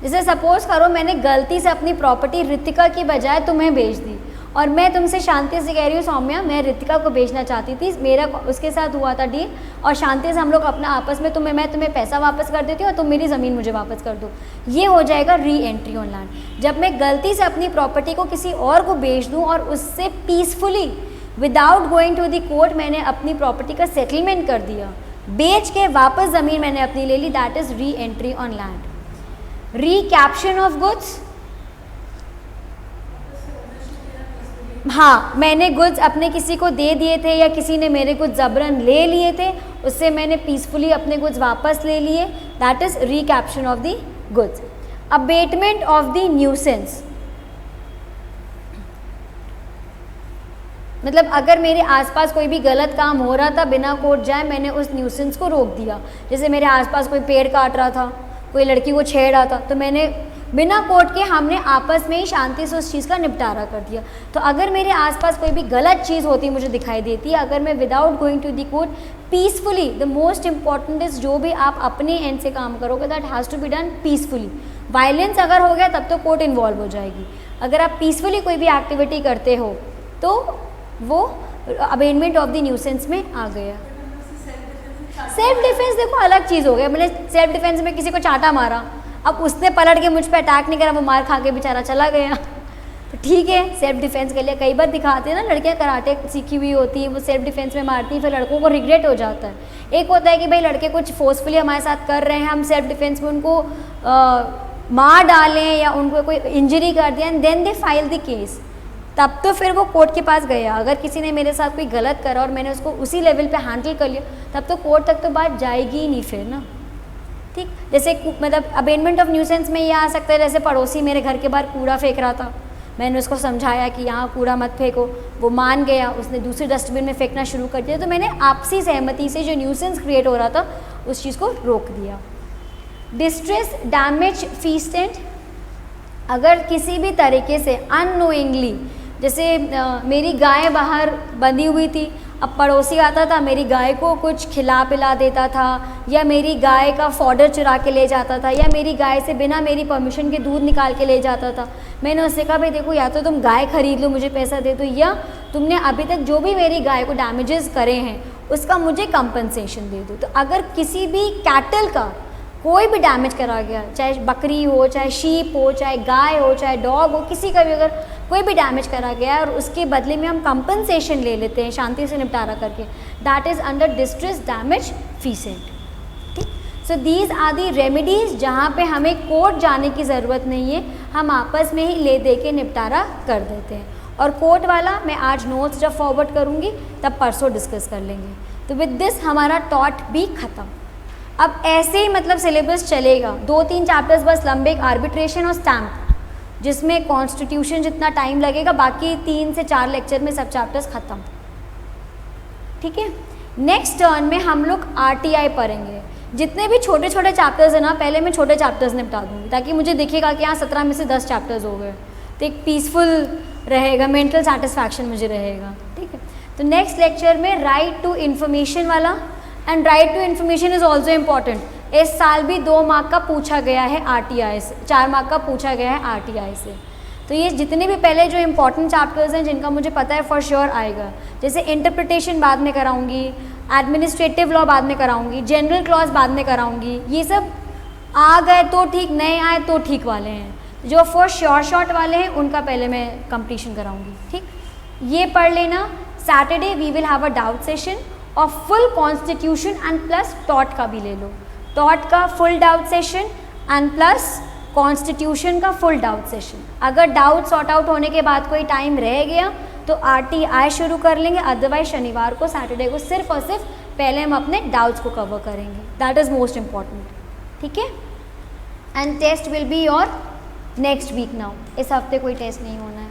जैसे सपोज करो मैंने गलती से अपनी प्रॉपर्टी रितिका की बजाय तुम्हें बेच दी, और मैं तुमसे शांति से कह रही हूँ सौम्या मैं रितिका को बेचना चाहती थी, मेरा उसके साथ हुआ था डील, और शांति से हम लोग अपना आपस में मैं तुम्हें पैसा वापस कर देती हूँ और तुम मेरी ज़मीन मुझे वापस कर दो, ये हो जाएगा री एंट्री ऑन लैंड। जब मैं गलती से अपनी प्रॉपर्टी को किसी और को बेच दूँ और उससे peacefully without going to the court मैंने अपनी प्रॉपर्टी का सेटलमेंट कर दिया, बेच के वापस ज़मीन मैंने अपनी ले ली, that is re entry on land. Recaption of goods, हाँ मैंने गुड्स अपने किसी को दे दिए थे या किसी ने मेरे गुड्स जबरन ले लिए थे, उससे मैंने पीसफुली अपने गुड्स वापस ले लिए, that is recaption of the goods. Abatement of the nuisance, मतलब अगर मेरे आसपास कोई भी गलत काम हो रहा था बिना कोर्ट जाए, मैंने उस न्यूसेंस को रोक दिया। जैसे मेरे आसपास कोई पेड़ काट रहा था, कोई लड़की को छेड़ रहा था, तो मैंने बिना कोर्ट के हमने आपस में ही शांति से उस चीज़ का निपटारा कर दिया। तो अगर मेरे आसपास कोई भी गलत चीज़ होती मुझे दिखाई देती है, अगर मैं without going to the court peacefully, the most important is जो भी आप अपने एंड से काम करोगे that has to be done peacefully. Violence अगर हो गया तब तो कोर्ट इन्वॉल्व हो जाएगी। अगर आप पीसफुली कोई भी एक्टिविटी करते हो तो वो अबेंडमेंट ऑफ द न्यूसेंस में आ गया। सेल्फ डिफेंस देखो अलग चीज़ हो गया। मैंने सेल्फ डिफेंस में किसी को चाटा मारा, अब उसने पलट के मुझ पर अटैक नहीं करा, वो मार खा के बेचारा चला गया, तो ठीक है सेल्फ डिफेंस के लिए। कई बार दिखाते हैं ना लड़कियां कराटे सीखी हुई होती है, वो सेल्फ डिफेंस में मारती हैं, फिर लड़कों को रिग्रेट हो जाता है। एक होता है कि भाई लड़के कुछ फोर्सफुली हमारे साथ कर रहे हैं, हम सेल्फ डिफेंस में उनको मार डालें या उनको कोई इंजरी कर दिया and then they file the case, तब तो फिर वो कोर्ट के पास गया। अगर किसी ने मेरे साथ कोई गलत करा और मैंने उसको उसी लेवल पे हैंडल कर लिया तब तो कोर्ट तक तो बात जाएगी ही नहीं फिर ना, ठीक। जैसे मतलब अबेंडमेंट ऑफ न्यूसेंस में ये आ सकता है, जैसे पड़ोसी मेरे घर के बाहर कूड़ा फेंक रहा था, मैंने उसको समझाया कि यहाँ कूड़ा मत फेंको, वो मान गया, उसने दूसरे डस्टबिन में फेंकना शुरू कर दिया, तो मैंने आपसी सहमति से जो न्यूसेंस क्रिएट हो रहा था उस चीज़ को रोक दिया। डिस्ट्रेस डैमेज फीसेंट, अगर किसी भी तरीके से अननोइंगली, जैसे मेरी गाय बाहर बंधी हुई थी, अब पड़ोसी आता था मेरी गाय को कुछ खिला पिला देता था, या मेरी गाय का फॉडर चुरा के ले जाता था, या मेरी गाय से बिना मेरी परमिशन के दूध निकाल के ले जाता था। मैंने उससे कहा भाई देखो या तो तुम गाय खरीद लो मुझे पैसा दे दो, या तुमने अभी तक जो भी मेरी गाय को डैमेजेस करे हैं उसका मुझे कंपनसेशन दे दो। तो अगर किसी भी कैटल का कोई भी डैमेज करा गया, चाहे बकरी हो, चाहे शीप हो, चाहे गाय हो, चाहे डॉग हो, किसी का भी अगर कोई भी डैमेज करा गया और उसके बदले में हम कंपनसेशन ले लेते हैं शांति से निपटारा करके, that is under distress damage feasant, ठीक। So these are the remedies जहाँ पे हमें कोर्ट जाने की ज़रूरत नहीं है, हम आपस में ही ले दे के निपटारा कर देते हैं। और कोर्ट वाला मैं आज नोट्स जब फॉरवर्ड करूँगी तब परसों डिस्कस कर लेंगे। तो विद दिस हमारा टॉट भी ख़त्म। अब ऐसे ही मतलब सिलेबस चलेगा, 2-3 चैप्टर्स बस लंबे, आर्बिट्रेशन और स्टैम्प, जिसमें कॉन्स्टिट्यूशन जितना टाइम लगेगा, बाकी 3 से 4 लेक्चर में सब चैप्टर्स ख़त्म, ठीक है। नेक्स्ट टर्न में हम लोग RTI पढ़ेंगे। जितने भी छोटे छोटे चैप्टर्स हैं ना, पहले मैं छोटे चैप्टर्स निपटा दूँगी ताकि मुझे दिखेगा कि हाँ 17 में से 10 चैप्टर्स हो गए, तो एक पीसफुल रहेगा, मेंटल सेटिस्फैक्शन मुझे रहेगा, ठीक है। तो नेक्स्ट लेक्चर में राइट टू इन्फॉर्मेशन वाला, and right to information is also important. इस साल भी 2 मार्क का पूछा गया है RTI से, 4 मार्क का पूछा गया है RTI से। तो ये जितने भी पहले जो इम्पॉर्टेंट चैप्टर्स हैं जिनका मुझे पता है फॉर श्योर आएगा, जैसे इंटरप्रिटेशन बाद में कराऊंगी, एडमिनिस्ट्रेटिव लॉ बाद में कराऊंगी, जनरल क्लॉज बाद में कराऊंगी, ये सब आ गए तो ठीक, नए आए तो ठीक वाले हैं। जो फॉर श्योर शॉर्ट वाले हैं उनका पहले मैं कंप्लीशन कराऊंगी, ठीक। ये पढ़ लेना। Saturday we will have a doubt session और फुल कॉन्स्टिट्यूशन एंड प्लस टॉट का भी ले लो, टॉट का full doubt session and plus constitution का फुल डाउट सेशन। अगर डाउट सॉर्ट आउट होने के बाद कोई टाइम रह गया तो RTI शुरू कर लेंगे, अदरवाइज शनिवार को, सैटरडे को सिर्फ और सिर्फ पहले हम अपने डाउट्स को कवर करेंगे, दैट इज़ मोस्ट इम्पॉर्टेंट, ठीक है। And test will be your next week now, इस हफ्ते कोई टेस्ट नहीं होना है।